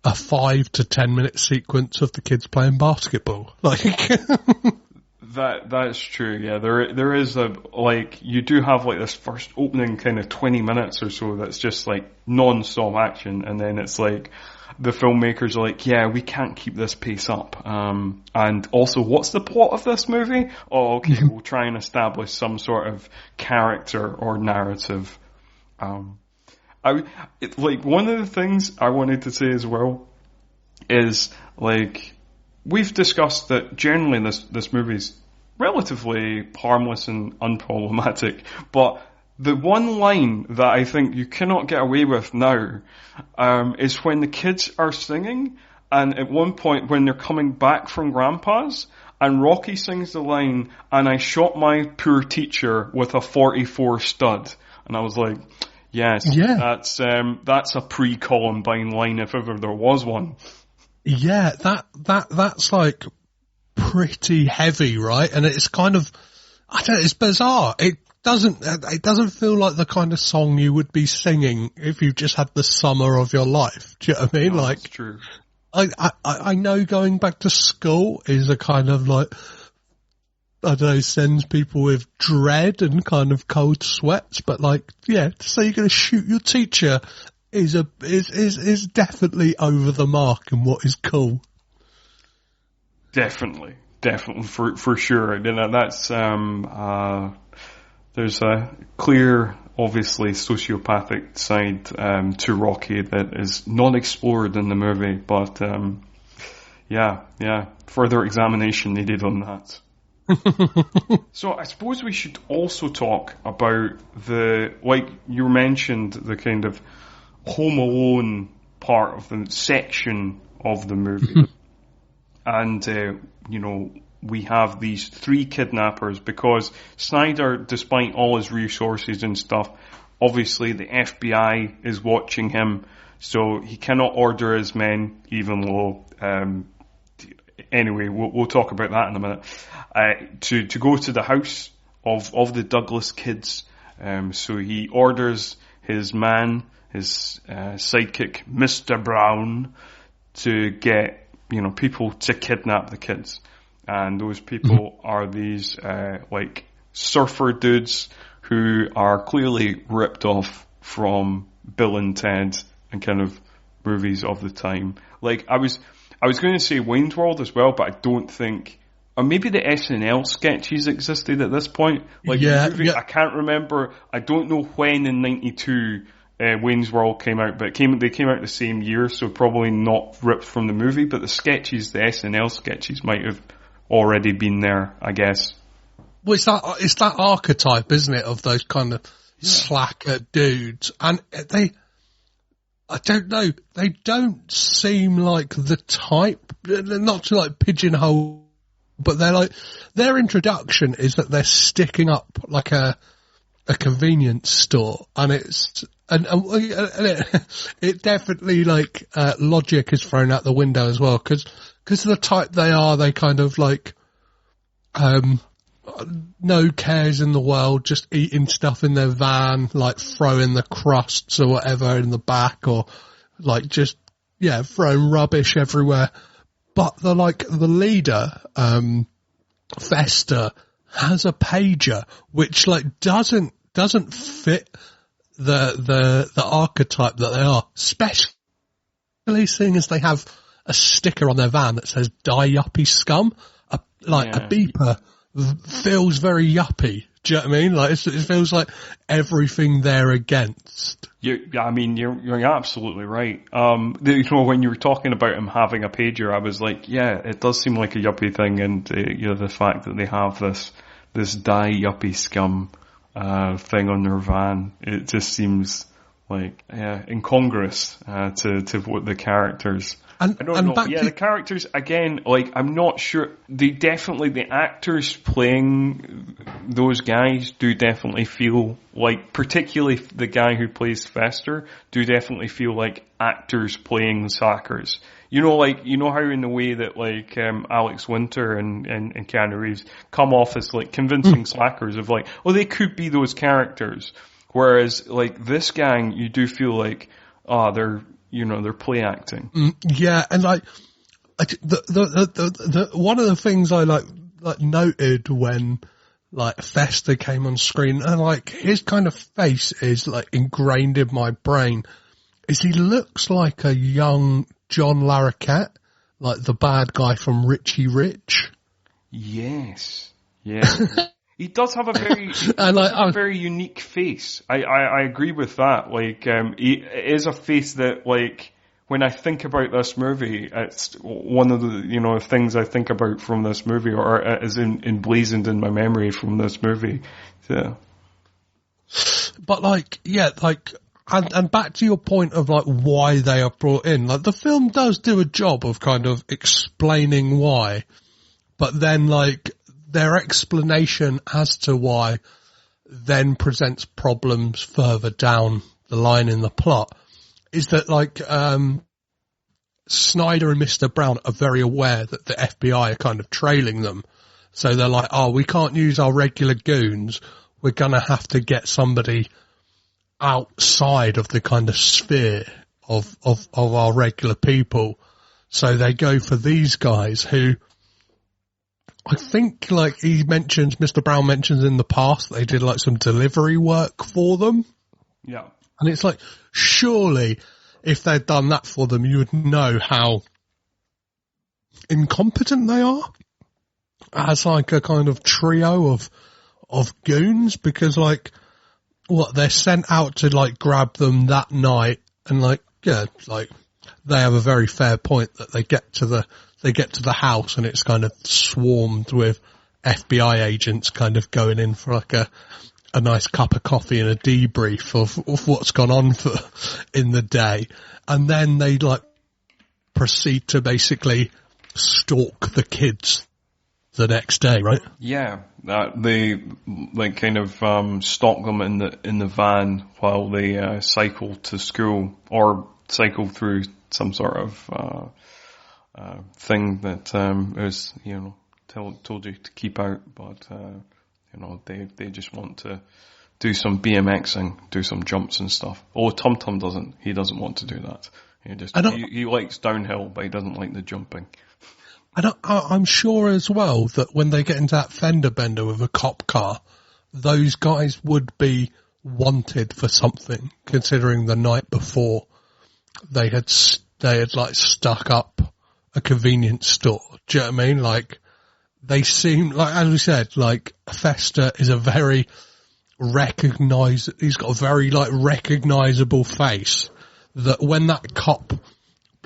5 to 10 minute sequence of the kids playing basketball. Like, That's true, yeah. There is you do have like this first opening kind of 20 minutes or so that's just like non-stop action, and then it's like the filmmakers are like, yeah, we can't keep this pace up. And also, what's the plot of this movie? Oh, okay, we'll try and establish some sort of character or narrative. One of the things I wanted to say as well is like we've discussed that generally this movie's relatively harmless and unproblematic, but the one line that I think you cannot get away with now is when the kids are singing, and at one point when they're coming back from Grandpa's, and Rocky sings the line, and I shot my poor teacher with a 44 stud. And I was like, yes, that's a pre-Columbine line if ever there was one. Yeah, that's like pretty heavy, right? And it's kind of, I don't know, it's bizarre. It doesn't feel like the kind of song you would be singing if you just had the summer of your life. Do you know what I mean? No, like, that's true. I know going back to school is a kind of like, I don't know, sends people with dread and kind of cold sweats, but like, yeah, to say you're going to shoot your teacher is definitely over the mark and what is cool. Definitely, for sure. And that's, there's a clear, obviously, sociopathic side to Rocky that is not explored in the movie, but yeah, further examination needed on that. So I suppose we should also talk about like you mentioned, the kind of Home Alone part of the section of the movie. And, we have these 3 kidnappers because Snyder, despite all his resources and stuff, obviously the FBI is watching him, so he cannot order his men, even though, anyway, we'll talk about that in a minute, to go to the house of the Douglas kids. So he orders his man, his sidekick, Mr. Brown, to get, people to kidnap the kids. And those people are these, like, surfer dudes who are clearly ripped off from Bill and Ted and kind of movies of the time. Like, I was going to say Wayne's World as well, but I don't think, or maybe the SNL sketches existed at this point. Like, the movie, I can't remember, I don't know when in 92 Wayne's World came out, but they came out the same year, so probably not ripped from the movie, but the sketches, the SNL sketches might have already been there, I guess. Well, it's that archetype, isn't it, of those kind of slacker dudes. And I don't know, they don't seem like the type, not to like pigeonhole, but they're like, their introduction is that they're sticking up like a convenience store, and it definitely like, logic is thrown out the window as well, because of the type they are, they kind of like, no cares in the world, just eating stuff in their van, like throwing the crusts or whatever in the back, or like just, throwing rubbish everywhere. But the leader, Fester, has a pager, which like doesn't fit the archetype that they are, especially seeing as they have a sticker on their van that says "Die Yuppie Scum." A beeper feels very yuppie. Do you know what I mean? Like it feels like everything they're against. You're absolutely right. When you were talking about him having a pager, I was like, yeah, it does seem like a yuppie thing, and the fact that they have this "Die Yuppie Scum" thing on their van, it just seems like incongruous to what the characters. I don't know. The characters, again, like, I'm not sure. The actors playing those guys do definitely feel like, particularly the guy who plays Fester, do definitely feel like actors playing slackers. How in the way that, like, Alex Winter and Keanu Reeves come off as, like, convincing slackers of, like, they could be those characters. Whereas, like, this gang, you do feel like, they're play acting. Yeah, and like the one of the things I like noted when like Fester came on screen, and like his kind of face is like ingrained in my brain, is he looks like a young John Larroquette, like the bad guy from Richie Rich. Yes. Yeah. He does have a very unique face. I agree with that. Like, it is a face that, like, when I think about this movie, it's one of the, things I think about from this movie, or is emblazoned in my memory from this movie. Yeah. But and back to your point of like why they are brought in, like the film does do a job of kind of explaining why, but then like their explanation as to why then presents problems further down the line in the plot. Is that like Snyder and Mr. Brown are very aware that the FBI are kind of trailing them. So they're like, oh, we can't use our regular goons. We're going to have to get somebody outside of the kind of sphere of our regular people. So they go for these guys who I think like Mr. Brown mentions in the past, they did like some delivery work for them. Yeah. And it's like, surely, if they'd done that for them, you would know how incompetent they are as like a kind of trio of goons, because like, they're sent out to like grab them that night, and like, yeah, like they have a very fair point that they get to the house and it's kind of swarmed with FBI agents kind of going in for like a nice cup of coffee and a debrief of what's gone on in the day. And then they like proceed to basically stalk the kids the next day, right? Yeah. They like kind of stalk them in the van while they cycle to school or cycle through some sort of thing that is, told you to keep out, but they just want to do some BMXing, do some jumps and stuff. Oh, Tum Tum doesn't. He doesn't want to do that. He likes downhill, but he doesn't like the jumping. I'm sure as well that when they get into that fender bender with a cop car, those guys would be wanted for something, considering the night before they had like stuck up a convenience store. Do you know what I mean? Like, they seem like, as we said, like Fester is he's got a very like recognizable face that when that cop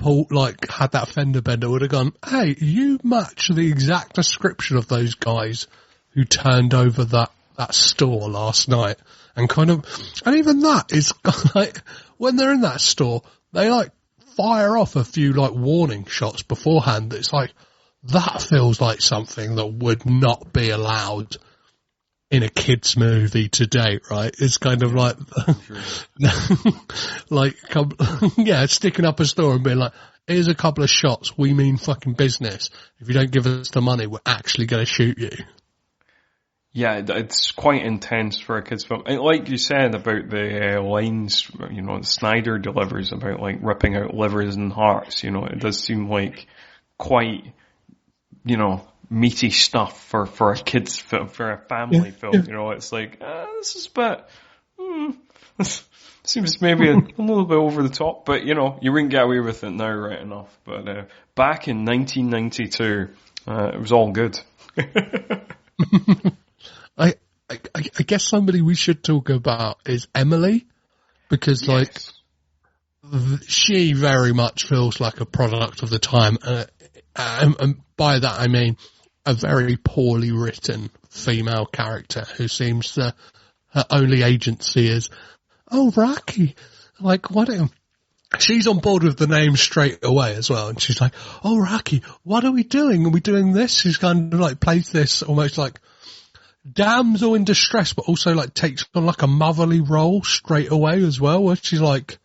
had that fender bender would have gone, hey, you match the exact description of those guys who turned over that store last night. And even that is like, when they're in that store, they like fire off a few like warning shots beforehand. It's like, that feels like something that would not be allowed in a kids movie today, right? It's kind of like, sticking up a store and being like, here's a couple of shots, we mean fucking business. If you don't give us the money, we're actually going to shoot you. Yeah, it's quite intense for a kids film. And like you said about the lines, Snyder delivers about like ripping out livers and hearts, it does seem like quite, meaty stuff for a kids film, for a family film. It's like, this is a bit, seems maybe a little bit over the top, but you wouldn't get away with it now, right enough. But back in 1992, it was all good. I guess somebody we should talk about is Emily, because yes. she very much feels like a product of the time, and by that I mean a very poorly written female character who seems to, her only agency is, oh, Rocky, like, what? She's on board with the name straight away as well, and she's like, oh, Rocky, what are we doing? Are we doing this? She's kind of like plays this almost like damsel in distress, but also like takes on like a motherly role straight away as well, where she's like,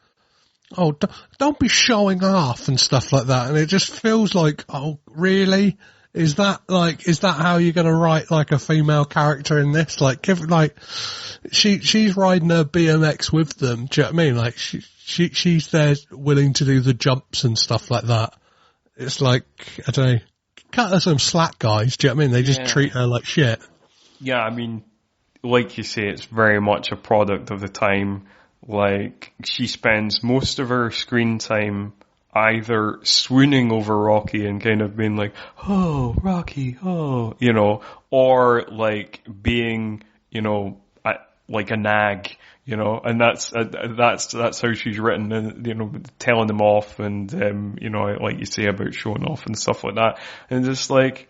oh, don't be showing off and stuff like that. And it just feels like, oh, really? Is that how you're going to write like a female character in this? Like, she's riding her BMX with them. Do you know what I mean? Like, she's there willing to do the jumps and stuff like that. It's like, I don't know, cut her some slack, guys. Do you know what I mean? They just treat her like shit. Yeah, I mean, like you say, it's very much a product of the time. Like, she spends most of her screen time either swooning over Rocky and kind of being like, oh, Rocky, oh, or like being, like a nag, you know, and that's how she's written, and, you know, telling them off, and, you know, like you say about showing off and stuff like that. And just like,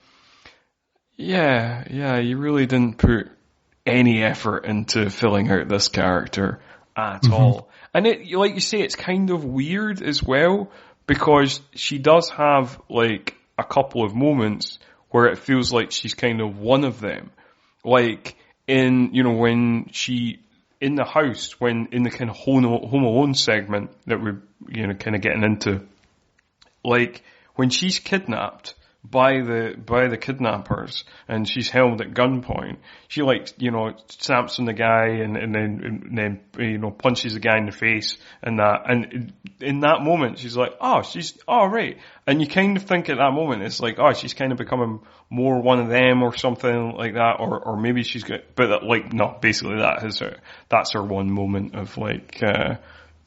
yeah, you really didn't put any effort into filling out this character at all. And it, like you say, it's kind of weird as well, because she does have like a couple of moments where it feels like she's kind of one of them. Like in, you know, when she, in the house, when in the kind of Home Alone segment that we're, you know, kind of getting into, like when she's kidnapped by the kidnappers and she's held at gunpoint, she, like, you know, stamps on the guy and then you know, punches the guy in the face and that, and in that moment she's like, oh, she's all right, and you kind of think at that moment it's like, oh, she's kind of becoming more one of them or something like that, or maybe she's got, but like, no, basically that's her one moment of like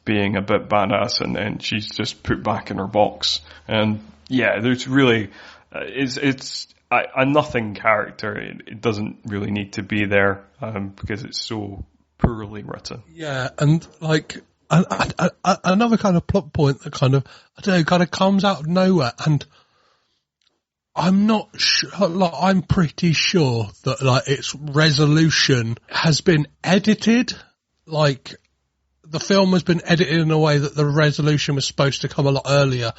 being a bit badass, and then she's just put back in her box. And yeah, there's really it's a nothing character. It doesn't really need to be there, because it's so poorly written. Yeah, and like another kind of plot point that kind of, I don't know, kind of comes out of nowhere, and I'm not sure, like, I'm pretty sure that like its resolution has been edited, like the film has been edited in a way that the resolution was supposed to come a lot earlier.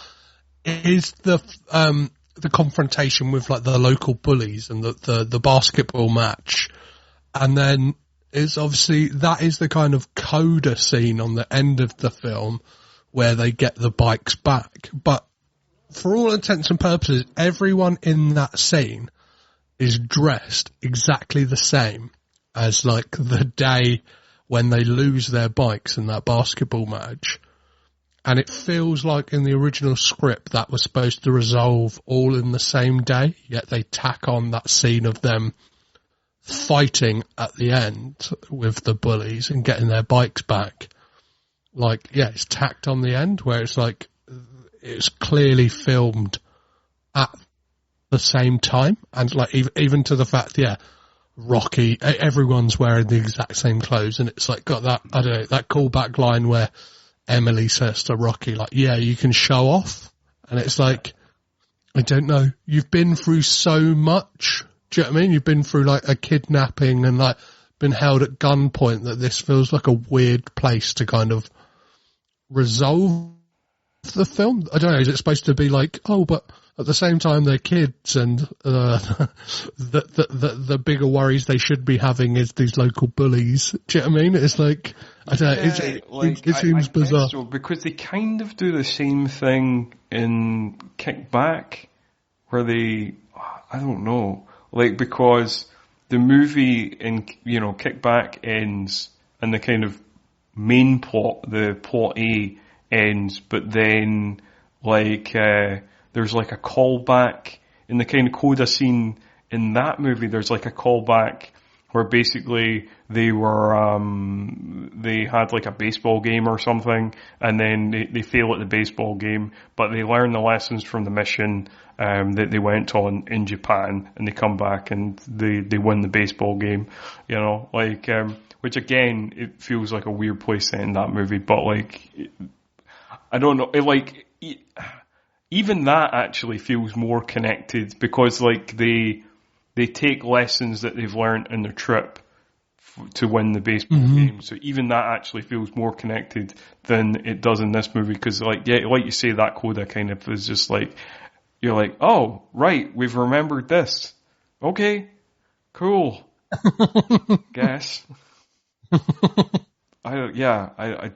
Is the confrontation with like the local bullies and the basketball match, and then is obviously that is the kind of coda scene on the end of the film where they get the bikes back. But for all intents and purposes, everyone in that scene is dressed exactly the same as like the day when they lose their bikes in that basketball match. And it feels like in the original script that was supposed to resolve all in the same day, yet they tack on that scene of them fighting at the end with the bullies and getting their bikes back. Like, yeah, it's tacked on the end, where it's like, it's clearly filmed at the same time. And like, even to the fact, yeah, Rocky, everyone's wearing the exact same clothes, and it's like got that, I don't know, that callback line where Emily says to Rocky, like, yeah, you can show off. And it's like, I don't know, you've been through so much. Do you know what I mean? You've been through like a kidnapping and like been held at gunpoint, that this feels like a weird place to kind of resolve the film. I don't know, is it supposed to be like, oh, but at the same time they're kids, and the bigger worries they should be having is these local bullies. Do you know what I mean? It's like, I don't know, it seems bizarre. So, because they kind of do the same thing in Kickback, where they, I don't know, like, because the movie in, you know, Kickback ends and the kind of main plot, the plot A ends, but then like there's like a callback in the kind of coda scene in that movie. There's like a callback where basically they were they had like a baseball game or something, and then they fail at the baseball game, but they learn the lessons from the mission that they went on in Japan, and they come back and they win the baseball game, you know, like which again, it feels like a weird place to end that movie, but like, I don't know, even that actually feels more connected, because like they take lessons that they've learned in their trip to win the baseball game. So even that actually feels more connected than it does in this movie, because like, yeah, like you say, that coda kind of is just like, you're like, oh, right, we've remembered this. Okay, cool. Guess. I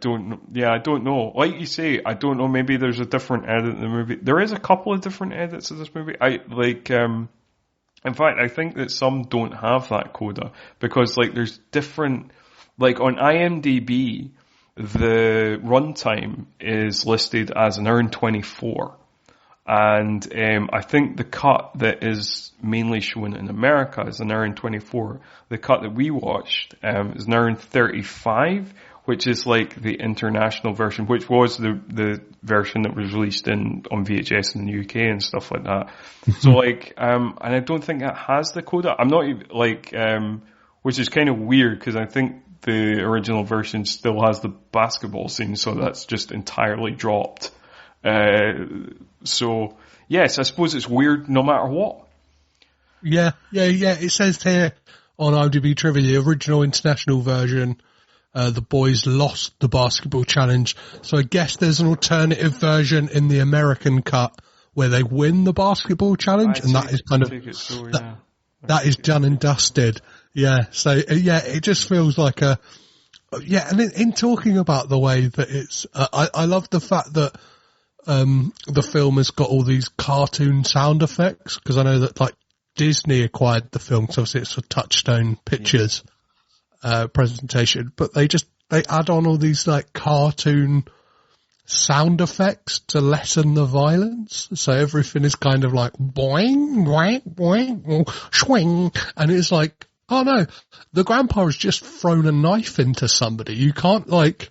don't know. Like you say, I don't know. Maybe there's a different edit in the movie. There is a couple of different edits of this movie. In fact, I think that some don't have that coda, because like there's different, like on IMDb, the runtime is listed as an hour and 24. And I think the cut that is mainly shown in America is an hour and 24. The cut that we watched is an hour and 35, which is like the international version, which was the version that was released on VHS in the UK and stuff like that. So like, and I don't think it has the coda. I'm not even like, which is kind of weird, because I think the original version still has the basketball scene, so that's just entirely dropped. So yes, I suppose it's weird no matter what. Yeah. It says here on IMDb Trivia, the original international version, the boys lost the basketball challenge. So I guess there's an alternative version in the American cut where they win the basketball challenge, and that is kind of that is done and dusted. Yeah. So it just feels like and in talking about the way that it's, I love the fact that the film has got all these cartoon sound effects, because I know that like Disney acquired the film, so obviously it's a Touchstone Pictures presentation, but they add on all these like cartoon sound effects to lessen the violence. So everything is kind of like boing, boing, boing, swing, and it's like, oh no, the grandpa has just thrown a knife into somebody. You can't like.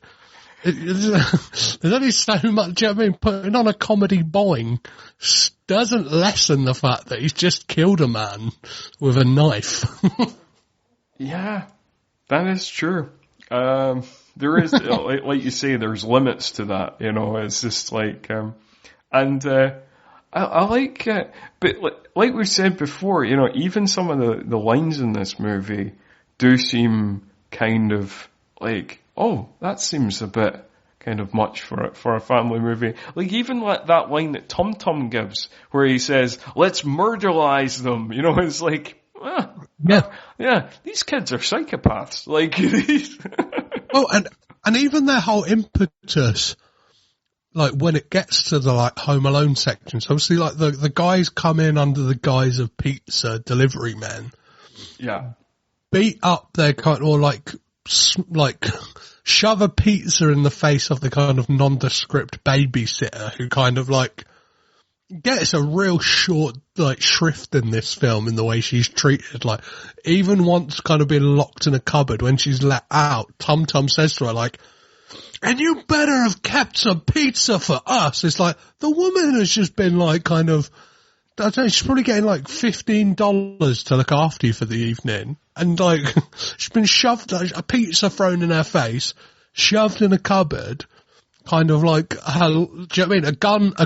There's only so much, do you know what I mean? Putting on a comedy boing doesn't lessen the fact that he's just killed a man with a knife. Yeah, that is true. There is, like you say, there's limits to that, you know, it's just like, I like, but like we said before, you know, even some of the lines in this movie do seem kind of like, oh, that seems a bit kind of much for a family movie. Like even like that line that Tum Tum gives, where he says, "Let's murderize them." You know, it's like, yeah, these kids are psychopaths. Like these. Well, and even their whole impetus, like when it gets to the like Home Alone section, so obviously like the guys come in under the guise of pizza delivery men. Yeah. Beat up their kind, or like shove a pizza in the face of the kind of nondescript babysitter who kind of like gets a real short like shrift in this film in the way she's treated. Like even once kind of been locked in a cupboard, when she's let out, Tum Tum says to her like, "And you better have kept some pizza for us." It's like the woman has just been like kind of, I don't know, she's probably getting like $15 to look after you for the evening. And like, she's been shoved, a pizza thrown in her face, shoved in a cupboard, kind of like, do you know what I mean? A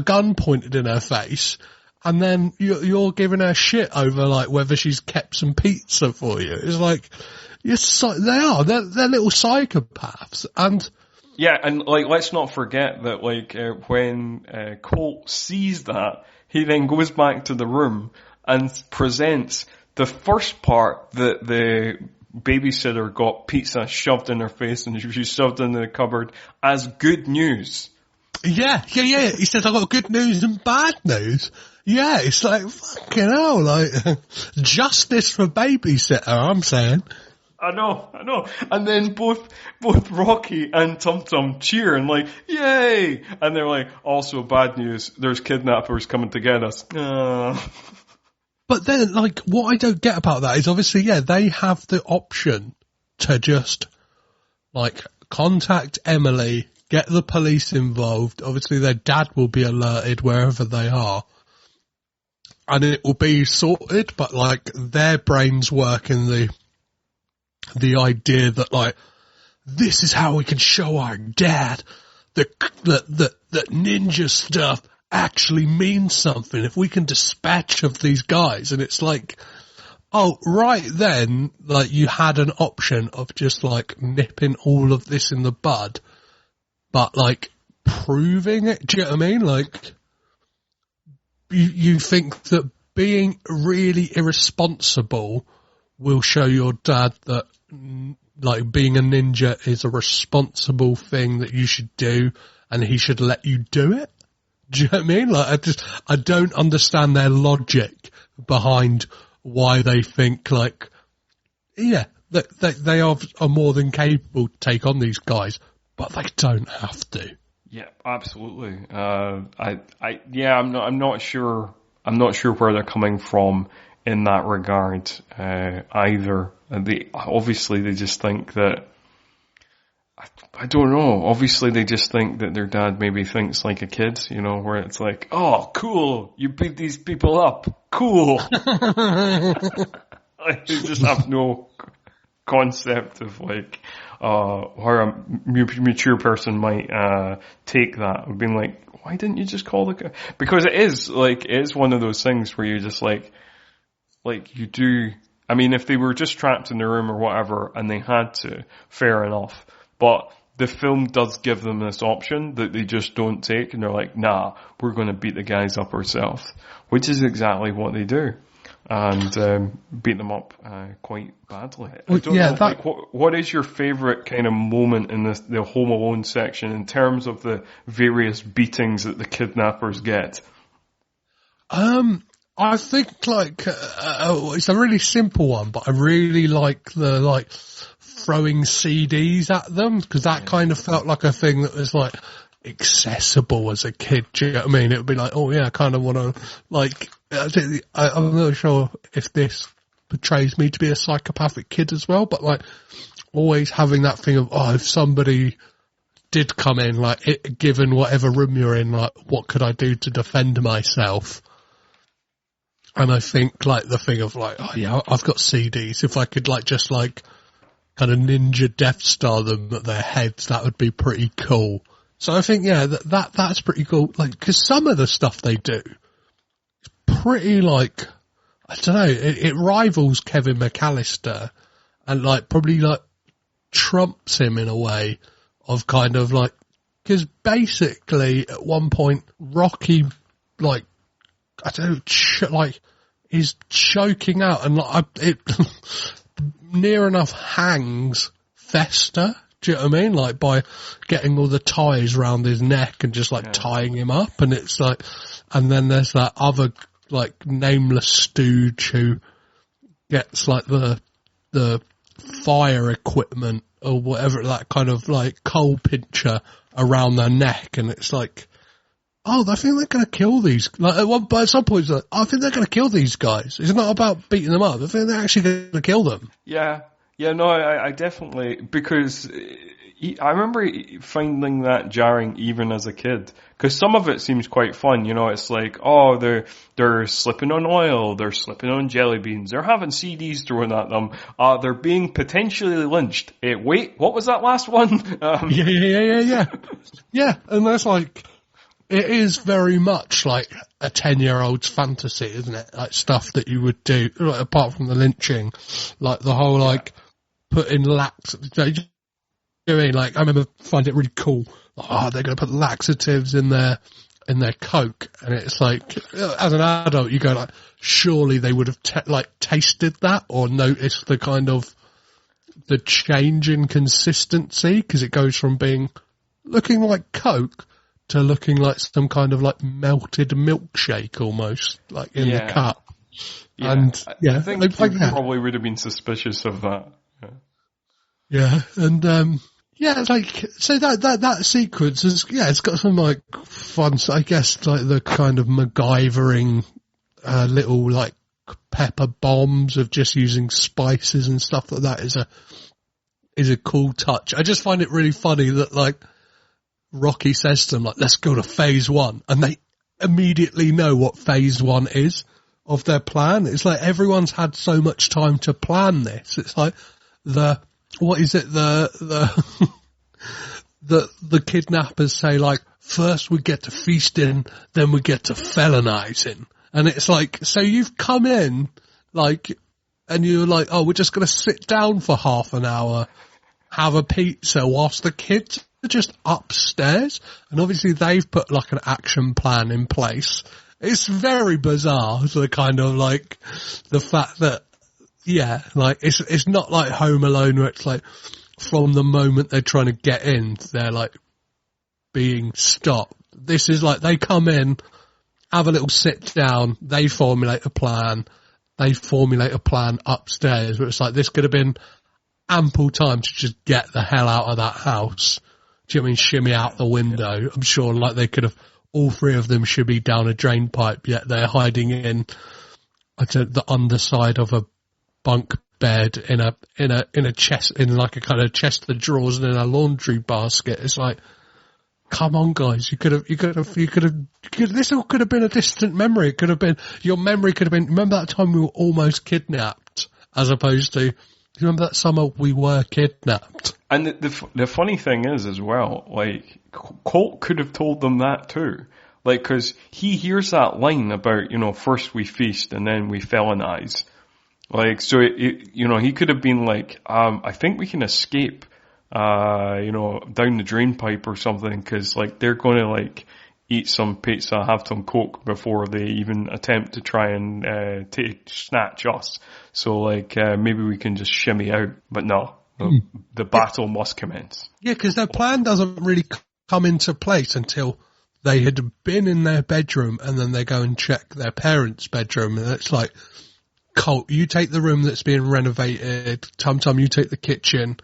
gun pointed in her face. And then you're giving her shit over like whether she's kept some pizza for you. It's like, they're little psychopaths. And, yeah, and like, let's not forget that like, when, Colt sees that, he then goes back to the room and presents the first part that the babysitter got pizza shoved in her face and she shoved in the cupboard as good news. Yeah. He says, "I've got good news and bad news." Yeah, it's like, fucking hell, like, justice for babysitter, I'm saying. I know. And then both Rocky and Tum Tum cheer and like, yay! And they're like, also bad news, there's kidnappers coming to get us. But then, like, what I don't get about that is obviously, yeah, they have the option to just, like, contact Emily, get the police involved. Obviously, their dad will be alerted wherever they are. And it will be sorted, but, like, their brains work in the idea that, like, this is how we can show our dad that ninja stuff actually means something if we can dispatch of these guys. And it's like, oh, right then, like, you had an option of just, like, nipping all of this in the bud, but, like, proving it. Do you know what I mean? Like, you think that being really irresponsible will show your dad that, like, being a ninja is a responsible thing that you should do, and he should let you do it? Do you know what I mean? Like, I don't understand their logic behind why they think, like, yeah, that they are more than capable to take on these guys, but they don't have to. Yeah, absolutely. I'm not sure where they're coming from in that regard, either. They just think that, I don't know, obviously they just think that their dad maybe thinks like a kid, you know, where it's like, oh, cool, you beat these people up, cool. Like, they just have no concept of like, how a mature person might take that. I've been like, why didn't you just call the guy? Because it is one of those things where you're just like you do. I mean, if they were just trapped in the room or whatever and they had to, fair enough. But the film does give them this option that they just don't take, and they're like, nah, we're going to beat the guys up ourselves, which is exactly what they do. And beat them up quite badly. I don't know, what is your favourite kind of moment in the Home Alone section in terms of the various beatings that the kidnappers get? I think it's a really simple one, but I really like the throwing CDs at them, because that kind of felt like a thing that was like accessible as a kid. Do you know what I mean? It would be like, oh yeah, I kind of want to I'm not sure if this portrays me to be a psychopathic kid as well, but like always having that thing of, if somebody did come in, given whatever room you're in, what could I do to defend myself? And I think the thing of I've got CDs. If I could just kind of ninja Death Star them at their heads, that would be pretty cool. So I think, that's pretty cool. Cause some of the stuff they do, pretty I don't know, it rivals Kevin McAllister and probably trumps him in a way of kind of cause basically at one point Rocky I don't know, is choking out and it near enough hangs Fester. Do you know what I mean? By getting all the ties around his neck and just tying him up, and it's and then there's that other nameless stooge who gets the fire equipment or whatever, that kind of coal pincher around their neck, and it's I think they're going to kill these. At some point, I think they're going to kill these guys. It's not about beating them up. I think they're actually going to kill them. Yeah. Yeah, no, I definitely, because I remember finding that jarring even as a kid. Because some of it seems quite fun, it's they're slipping on oil, they're slipping on jelly beans, they're having CDs thrown at them, they're being potentially lynched. Wait, what was that last one? Yeah. Yeah, and that's it is very much like a 10-year-old's fantasy, isn't it? Stuff that you would do, apart from the lynching, the whole, putting laxatives. I remember finding it really cool. They're going to put laxatives in their Coke. And it's as an adult, you go surely they would have tasted that or noticed the kind of the change in consistency, because it goes from looking like Coke to looking like some kind of melted milkshake almost, in the cup. Yeah. And I think you probably would have been suspicious of that. Yeah, and so that sequence is, it's got some fun, I guess, the kind of MacGyvering little pepper bombs of just using spices and stuff like that is a cool touch. I just find it really funny that Rocky says to them, let's go to phase 1, and they immediately know what phase 1 is of their plan. It's everyone's had so much time to plan this. It's what is it? The kidnappers say first we get to feasting, then we get to felonizing. And it's so you've come in, and you're we're just going to sit down for half an hour, have a pizza whilst the kids are just upstairs. And obviously they've put an action plan in place. It's very bizarre. So kind of the fact that, it's not like Home Alone where it's from the moment they're trying to get in, they're being stopped. This is they come in, have a little sit down, they formulate a plan upstairs, where it's this could have been ample time to just get the hell out of that house. Do you know what I mean? Shimmy out the window. I'm sure they could have, all three of them shimmy down a drain pipe, yet they're hiding in the underside of a bunk bed in a chest, in a kind of chest of drawers and in a laundry basket. It's come on guys, this all could have been a distant memory. It could have been, your memory could have been, remember that time we were almost kidnapped, as opposed to you remember that summer we were kidnapped? And the funny thing is as well, like, Colt could have told them that too. Like, cause he hears that line about, first we feast and then we felonize. Like, so he could have been like, I think we can escape, down the drain pipe or something, cause like they're gonna like eat some pizza, have some Coke before they even attempt to try and, snatch us. So like, maybe we can just shimmy out, but no. The battle must commence. Yeah, because their plan doesn't really come into place until they had been in their bedroom and then they go and check their parents' bedroom. And it's like, Colt, you take the room that's being renovated. Tum Tum, you take the kitchen.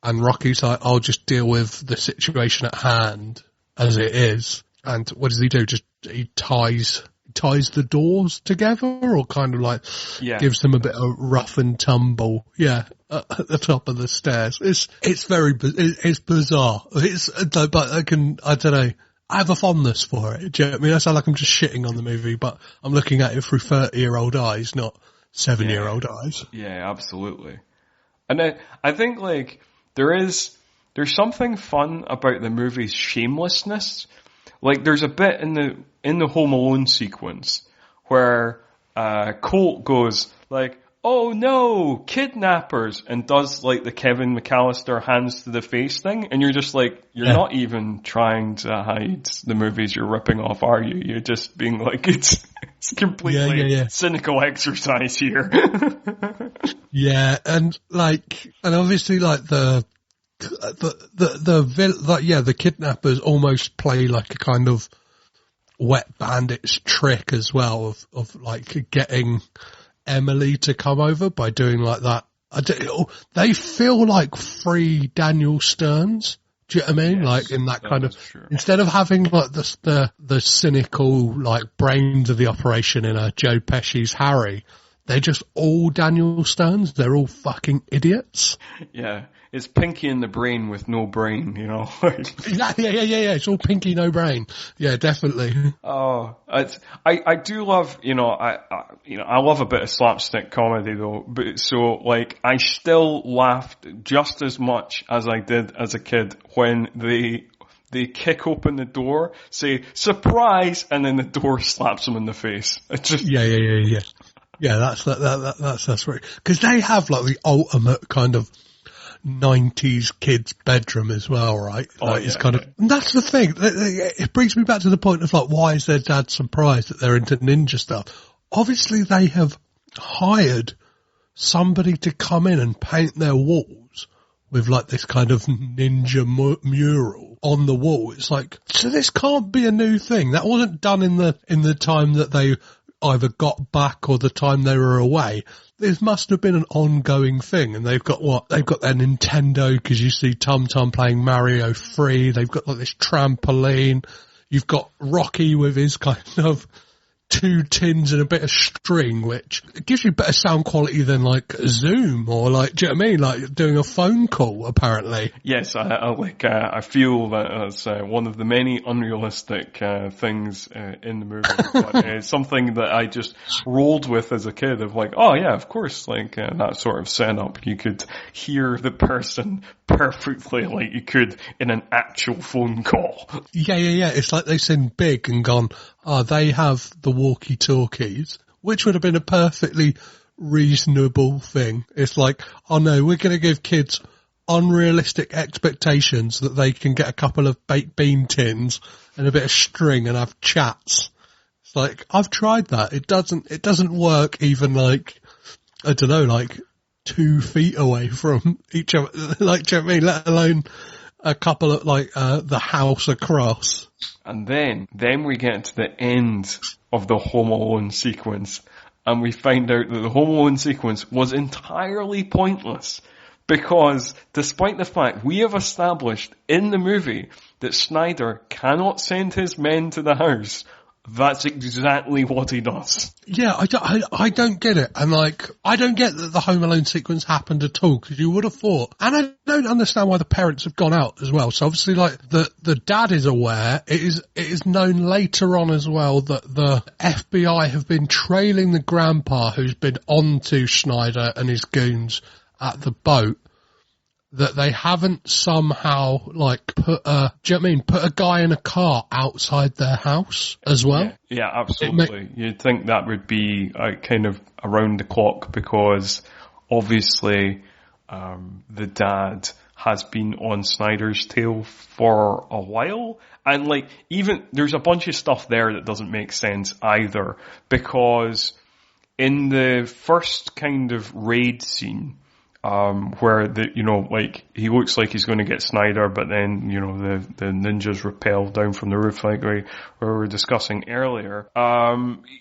And Rocky's like, I'll just deal with the situation at hand as it is. And what does he do? Just he ties the doors together, or kind of like gives them a bit of rough and tumble. Yeah, at the top of the stairs. It's bizarre. But I don't know. I have a fondness for it. Do you know what I mean? I sound like I'm just shitting on the movie, but I'm looking at it through 30-year-old eyes, not 7-year-old eyes. Yeah, absolutely. And I think like there's something fun about the movie's shamelessness. Like there's a bit in the Home Alone sequence where Colt goes like, "Oh no, kidnappers," and does like the Kevin McAllister hands to the face thing, and you're just like, you're not even trying to hide the movies you're ripping off, are you? You're just being like, it's completely cynical exercise here. Yeah, and obviously like the kidnappers almost play like a kind of wet bandits trick as well of like getting Emily to come over by doing like that. They feel like free Daniel Stearns. Do you know what I mean? Yes, like in that kind of, instead of having like the cynical like brains of the operation in a Joe Pesci's Harry, they're just all Daniel Stearns. They're all fucking idiots. Yeah. It's Pinky in the brain with no brain, Exactly, yeah. It's all Pinky, no brain. Yeah, definitely. Oh, I do love, I love a bit of slapstick comedy though. But so like, I still laughed just as much as I did as a kid when they kick open the door, say surprise, and then the door slaps them in the face. It's just yeah. Yeah, that's right. Because they have like the ultimate kind of 90s kids bedroom as well, right? And that's the thing. It brings me back to the point of like, why is their dad surprised that they're into ninja stuff? Obviously they have hired somebody to come in and paint their walls with like this kind of ninja mural on the wall. It's like, so this can't be a new thing. That wasn't done in the time that they either got back or the time they were away. This must have been an ongoing thing, and they've got their Nintendo, because you see Tum Tum playing Mario 3. They've got like this trampoline. You've got Rocky with his kind of 2 tins and a bit of string, which gives you better sound quality than like Zoom or like, do you know what I mean? Like doing a phone call, apparently. Yes, I feel that as one of the many unrealistic things in the movie, but it's something that I just rolled with as a kid of like, oh yeah, of course, like that sort of setup. You could hear the person perfectly like you could in an actual phone call. Yeah. It's like they send big and gone, they have the walkie-talkies, which would have been a perfectly reasonable thing. It's like, oh no, we're going to give kids unrealistic expectations that they can get a couple of baked bean tins and a bit of string and have chats. It's like, I've tried that. It doesn't work even like, I don't know, like 2 feet away from each other. Like, do you know what I mean? Let alone a couple of like, the house across. And then we get to the end of the Home Alone sequence, and we find out that the Home Alone sequence was entirely pointless, because despite the fact we have established in the movie that Snyder cannot send his men to the house, that's exactly what he does. Yeah, I don't get it. And like, I don't get that the Home Alone sequence happened at all, because you would have thought, and I don't understand why the parents have gone out as well. So obviously like the dad is aware. It is known later on as well that the FBI have been trailing the grandpa who's been onto Snyder and his goons at the boat, that they haven't somehow like put a guy in a car outside their house as well. Yeah, absolutely. You'd think that would be kind of around the clock, because obviously the dad has been on Snyder's tail for a while. And like, even there's a bunch of stuff there that doesn't make sense either, because in the first kind of raid scene, where like he looks like he's going to get Snyder, but then, the ninjas rappel down from the roof like we were discussing earlier.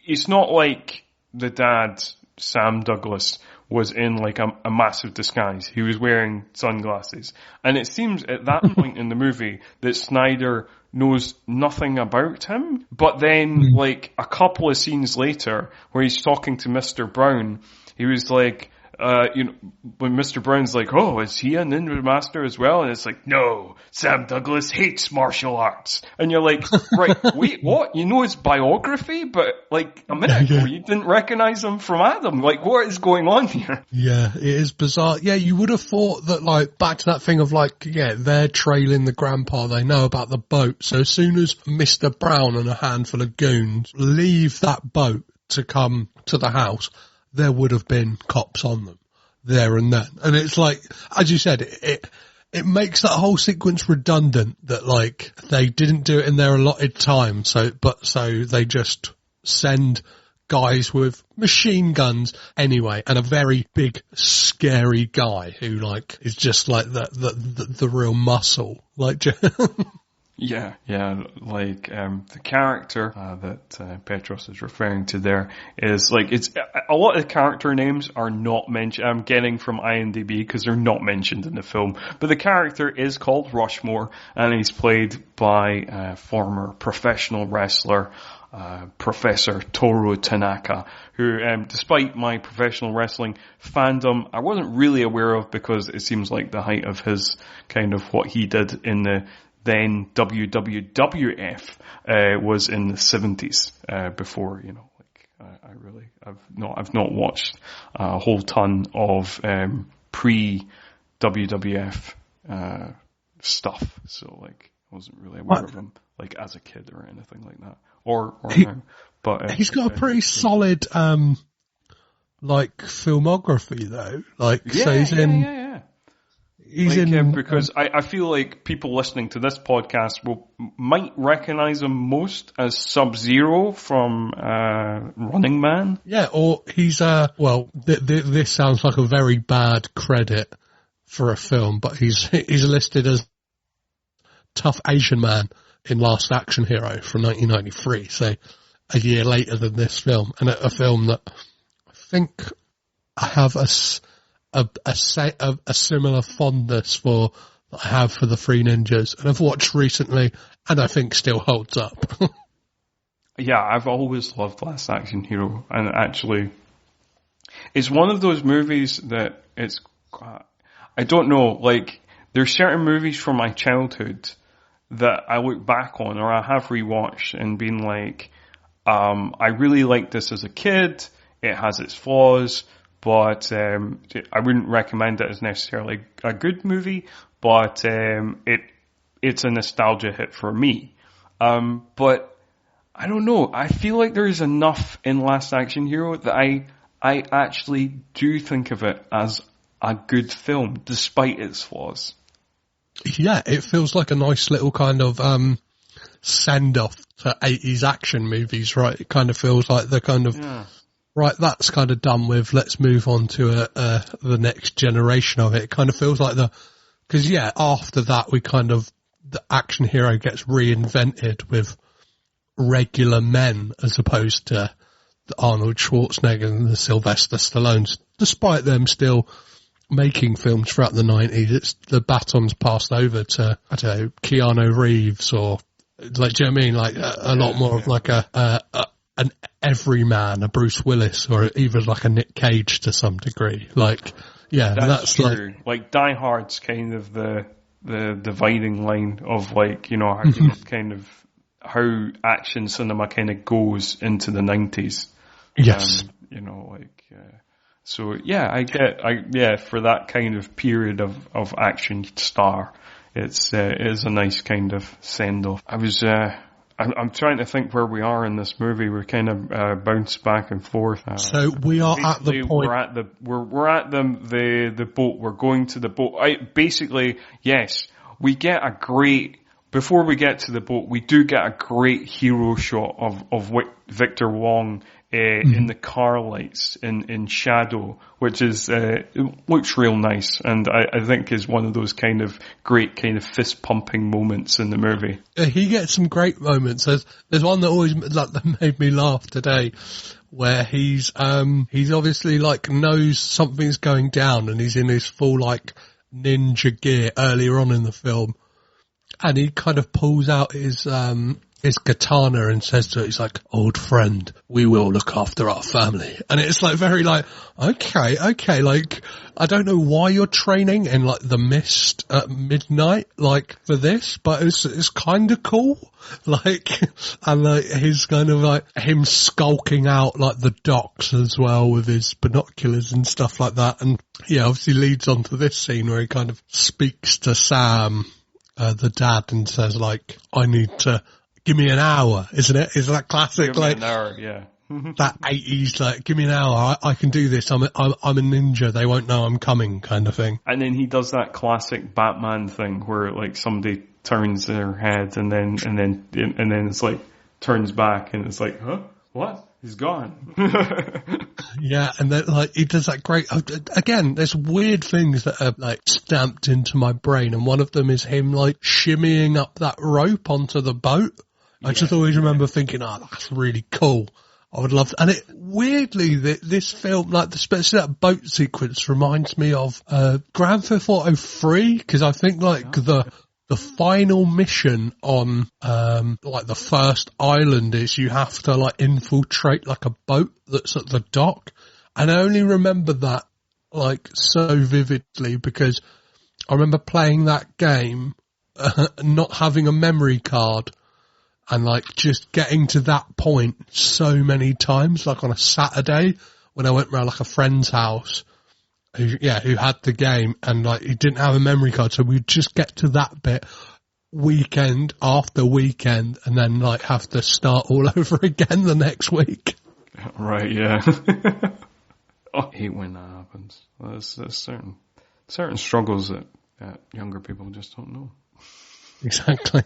It's not like the dad, Sam Douglas, was in like a massive disguise. He was wearing sunglasses. And it seems at that point in the movie that Snyder knows nothing about him. But then like a couple of scenes later where he's talking to Mr. Brown, he was like, when Mr. Brown's like, oh, is he a ninja master as well? And it's like, no, Sam Douglas hates martial arts. And you're like, right, wait, what? You know his biography? But like a minute ago, you didn't recognize him from Adam. Like, what is going on here? Yeah, it is bizarre. Yeah, you would have thought that, like, back to that thing of like, yeah, they're trailing the grandpa, they know about the boat. So as soon as Mr. Brown and a handful of goons leave that boat to come to the house, there would have been cops on them there and then. And it's like, as you said, it makes that whole sequence redundant, that like they didn't do it in their allotted time. So they just send guys with machine guns anyway, and a very big, scary guy who like is just like the real muscle. Like, Yeah, like, the character, that, Petros is referring to there is like, it's, a lot of the character names are not mentioned, I'm getting from IMDb because they're not mentioned in the film, but the character is called Rushmore, and he's played by, former professional wrestler, Professor Toru Tanaka, who, despite my professional wrestling fandom, I wasn't really aware of, because it seems like the height of his kind of what he did in the then WWF was in the 70s, before, I've not watched a whole ton of pre-WWF stuff, so like I wasn't really aware of him like as a kid or anything like that, or now. But he's got a pretty solid like filmography though, like so he's in. He's in, because I feel like people listening to this podcast might recognize him most as Sub-Zero from Running Man. Yeah, or he's this sounds like a very bad credit for a film, but he's listed as Tough Asian Man in Last Action Hero from 1993, so a year later than this film, and a film that I think I have a similar fondness for that I have for the Three Ninjas, and I've watched recently, and I think still holds up. Yeah, I've always loved Last Action Hero, and actually, it's one of those movies that it's, I don't know, like, there's certain movies from my childhood that I look back on, or I have rewatched and been like, I really liked this as a kid, it has its flaws, but I wouldn't recommend it as necessarily a good movie, but it's a nostalgia hit for me. But I don't know, I feel like there's enough in Last Action Hero that I actually do think of it as a good film, despite its flaws. Yeah, it feels like a nice little kind of send-off to 80s action movies, right? It kind of feels like the kind of... Yeah. Right, that's kind of done with. Let's move on to the next generation of it. It kind of feels like because after that the action hero gets reinvented with regular men as opposed to the Arnold Schwarzenegger and the Sylvester Stallones. Despite them still making films throughout the 90s, the baton's passed over to, I don't know, Keanu Reeves or, like, do you know what I mean? Like, a lot more of like an everyman, a Bruce Willis, or even like a Nick Cage to some degree. Like, yeah, that's true. Like Die Hard's kind of the dividing line of like, how kind of how action cinema kind of goes into the 90s. Yes. So yeah, for that kind of period of action star, it is a nice kind of send off. I'm trying to think where we are in this movie. We're kind of bounce back and forth. So we are at the point. We're at the boat. We're going to the boat. Basically, yes, we get a great. Before we get to the boat, we do get a great hero shot of Victor Wong in the car lights in shadow, which is it looks real nice, and I think is one of those kind of great kind of fist pumping moments in the movie. He gets some great moments. There's one that always that made me laugh today, where he's obviously knows something's going down, and he's in his full ninja gear earlier on in the film. And he kind of pulls out his katana and says to it, he's like, "Old friend, we will look after our family." And it's very okay. I don't know why you're training in the mist at midnight, for this, but it's kind of cool. He's kind of him skulking out the docks as well with his binoculars and stuff like that. And yeah, obviously leads on to this scene where he kind of speaks to Sam, the dad, and says I need to give me an hour, isn't it? Is that classic? Give me an hour, yeah. That 80s, give me an hour, I can do this, I'm a ninja, they won't know I'm coming kind of thing. And then he does that classic Batman thing where somebody turns their head and then it's turns back and it's huh? What? He's gone. Yeah, and then he does that great. Again, there's weird things that are stamped into my brain, and one of them is him shimmying up that rope onto the boat. I just always remember thinking, that's really cool. I would love to. And it weirdly, this film, especially that boat sequence, reminds me of Grand Theft Auto 3, because I think the final mission on the first island is you have to infiltrate a boat that's at the dock. And I only remember that so vividly because I remember playing that game, not having a memory card, and just getting to that point so many times, on a Saturday when I went round a friend's house who had the game, and he didn't have a memory card, so we'd just get to that bit weekend after weekend and then have to start all over again the next week. Right, yeah. I hate when that happens. There's certain struggles that younger people just don't know. Exactly.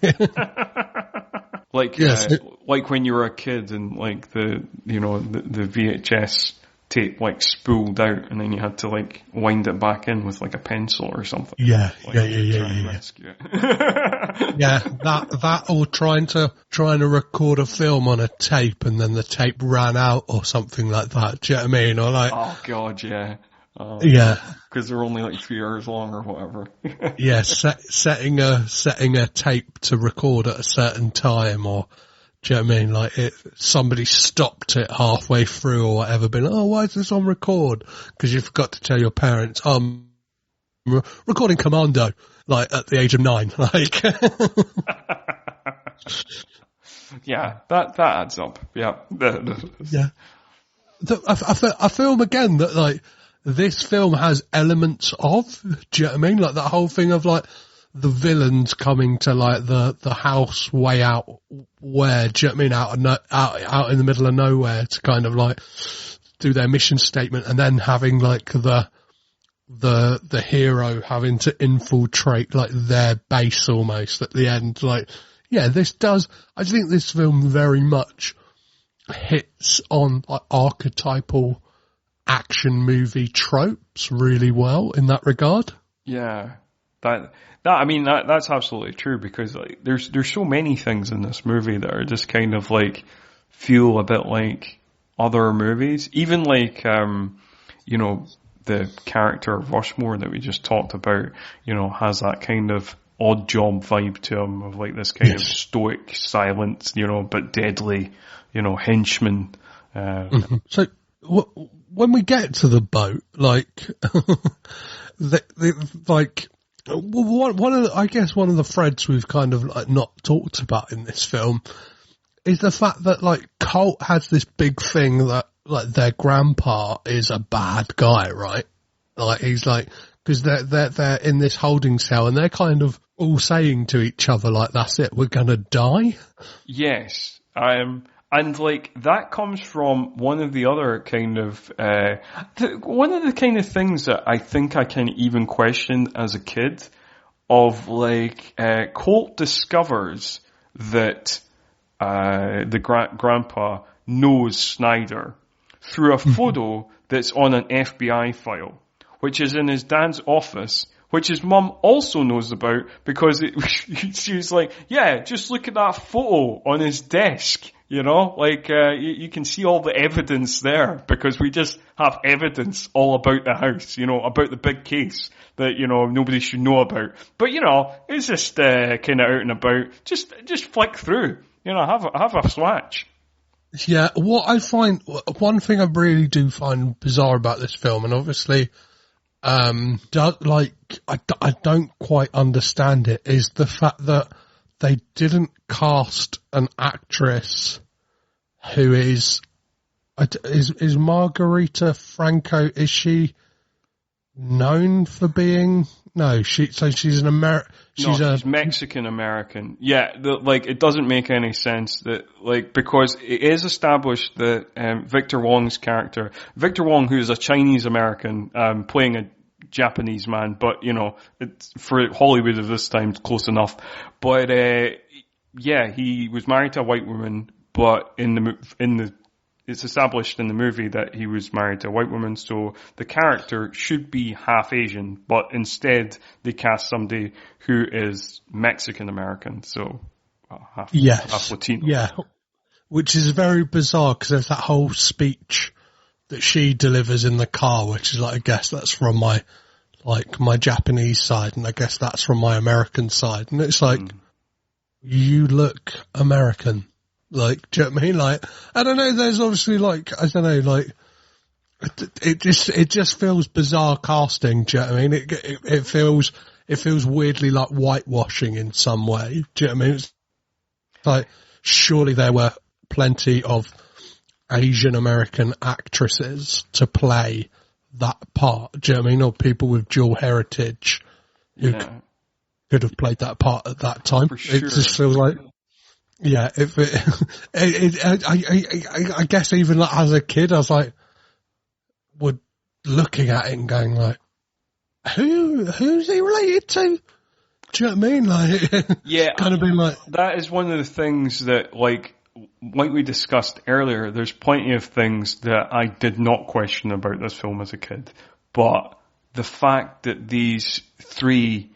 Yes. When you were a kid and the VHS tape spooled out and then you had to wind it back in with a pencil or something. Yeah. Rescue it. Yeah, that or trying to record a film on a tape and then the tape ran out or something like that. Do you know what I mean? Or oh god, yeah. Yeah. Because they're only 3 hours long or whatever. Yeah, setting a tape to record at a certain time, or do you know what I mean? Somebody stopped it halfway through or whatever, been, why is this on record? Because you forgot to tell your parents, recording Commando, at the age of 9, Yeah, that adds up. Yeah. Yeah. I film again that, this film has elements of, do you know what I mean? That whole thing of, the villains coming to the house way out where, do you know what I mean? Out in the middle of nowhere to kind of do their mission statement, and then having the hero having to infiltrate their base almost at the end. I think this film very much hits on archetypal action movie tropes really well in that regard. Yeah. That's absolutely true, because there's so many things in this movie that are just kind of feel a bit like other movies. Even the character of Rushmore that we just talked about, has that kind of odd job vibe to him of this kind of stoic, silent, but deadly, henchman. So when we get to the boat, one of the threads we've kind of not talked about in this film is the fact that Colt has this big thing that like their grandpa is a bad guy, right? Like he's like, because they're in this holding cell and they're kind of all saying to each other like, "That's it, we're gonna die." Yes. And like that comes from one of the other kind of one of the kind of things that I think I can even question as a kid, of like Colt discovers that the grandpa knows Snyder through a photo that's on an FBI file, which is in his dad's office, which his mum also knows about because she was like, yeah, just look at that photo on his desk, you know, like you can see all the evidence there because we just have evidence all about the house, you know, about the big case that, you know, nobody should know about. But, you know, it's just kind of out and about. Just flick through, you know, have a swatch. Yeah, what I find, one thing I really do find bizarre about this film, and obviously, I don't quite understand it, is the fact that they didn't cast an actress who is Margarita Franco, is she known for being, she's an American. She's Mexican American. Yeah, it doesn't make any sense that, like, because it is established that Victor Wong's character, Victor Wong, who is a Chinese American, playing a Japanese man, but you know, it's for Hollywood of this time, it's close enough. But yeah, he was married to a white woman, but it's established in the movie that he was married to a white woman, so the character should be half Asian, but instead they cast somebody who is Mexican American, so half Latino. Yeah, which is very bizarre because there's that whole speech that she delivers in the car, which is like, I guess that's from my Japanese side, and I guess that's from my American side, and it's like, you look American. Like, do you know what I mean? Like, I don't know, there's obviously like, I don't know, like, it just feels bizarre casting, do you know what I mean? It feels weirdly like whitewashing in some way, do you know what I mean? It's like, surely there were plenty of Asian American actresses to play that part, do you know what I mean? Or people with dual heritage who could have played that part at that time. For sure. It just feels like, yeah, I guess even like as a kid, I was like, would looking at it and going like, who's he related to? Do you know what I mean? Like, yeah, kind of being like, that is one of the things that, like we discussed earlier, there's plenty of things that I did not question about this film as a kid, but the fact that these three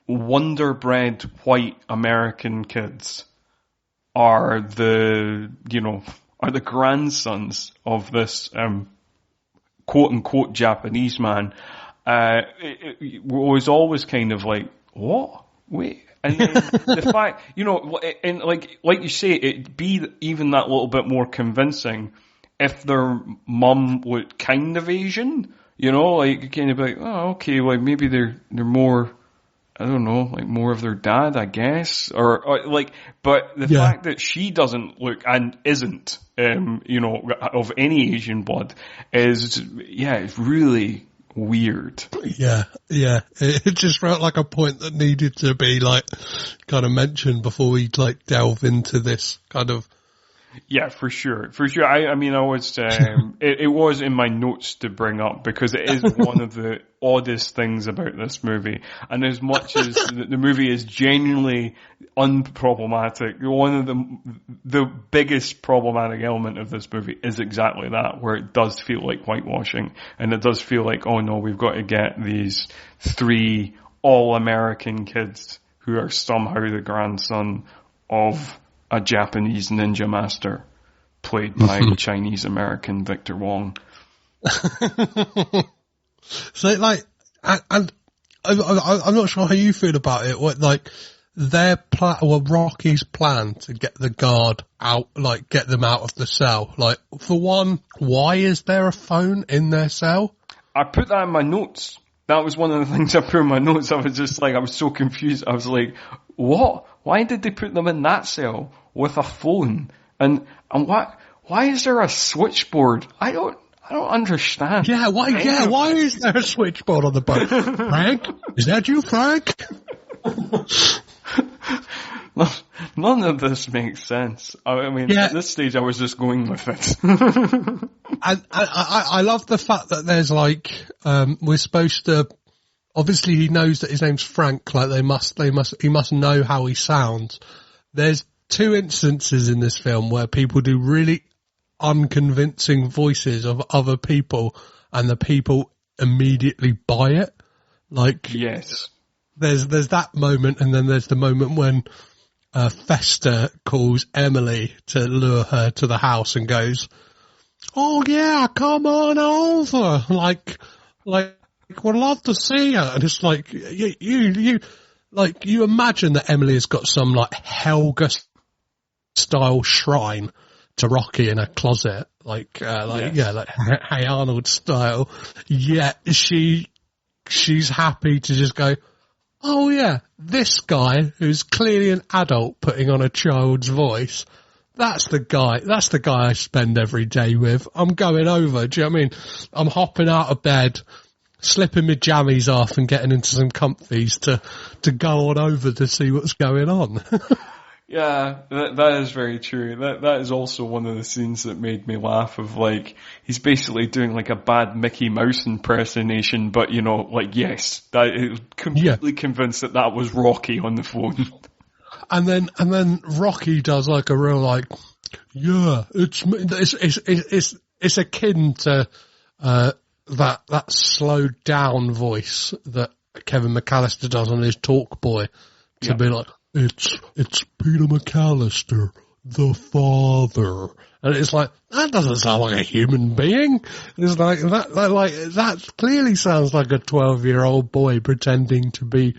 wonder-bred white American kids are the grandsons of this quote-unquote Japanese man, it was always kind of like, what? Wait. And then the fact, you know, and like you say, it'd be even that little bit more convincing if their mum looked kind of Asian, you know, like kind of like, oh, okay, like maybe they're more, I don't know, like more of their dad, I guess, or like, but the fact that she doesn't look and isn't, you know, of any Asian blood is, it's really weird. Yeah. It just felt like a point that needed to be like kind of mentioned before we like delve into this kind of. Yeah, for sure. I mean, I was, it was in my notes to bring up because it is one of the oddest things about this movie. And as much as the movie is genuinely unproblematic, one of the biggest problematic element of this movie is exactly that, where it does feel like whitewashing. And it does feel like, oh no, we've got to get these three all-American kids who are somehow the grandson of a Japanese ninja master played by Chinese American Victor Wong. So, like, and I'm not sure how you feel about it. What, like, Rocky's plan to get the guard out, like, get them out of the cell. Like, for one, why is there a phone in their cell? I put that in my notes. That was one of the things I put in my notes. I was just like, I was so confused. I was like, what? Why did they put them in that cell with a phone? And why why is there a switchboard? I don't understand. Yeah, why is there a switchboard on the boat? Frank? Is that you, Frank? None of this makes sense. I mean, at this stage I was just going with it. I love the fact that there's like, we're supposed to, obviously he knows that his name's Frank, like he must know how he sounds. There's 2 instances in this film where people do really unconvincing voices of other people and the people immediately buy it. Like, yes. There's that moment, and then there's the moment when Fester calls Emily to lure her to the house and goes, "Oh yeah, come on over. Like, would love to see you." And it's like, you imagine that Emily has got some like Helga style shrine to Rocky in a closet, like Hey Arnold style. Yet she's happy to just go, "Oh yeah, this guy who's clearly an adult putting on a child's voice, that's the guy I spend every day with. I'm going over." Do you know what I mean? I'm hopping out of bed, slipping my jammies off and getting into some comfies to go on over to see what's going on. Yeah, that is very true. That is also one of the scenes that made me laugh, of like, he's basically doing like a bad Mickey Mouse impersonation, but yes, that is completely convinced that was Rocky on the phone. And then Rocky does like a real like, yeah, it's akin to, that slowed down voice that Kevin McAllister does on his Talk Boy to be like, It's Peter McAllister, the father. And it's like, that doesn't sound like a human being. It's like, that clearly sounds like a 12-year-old boy pretending to be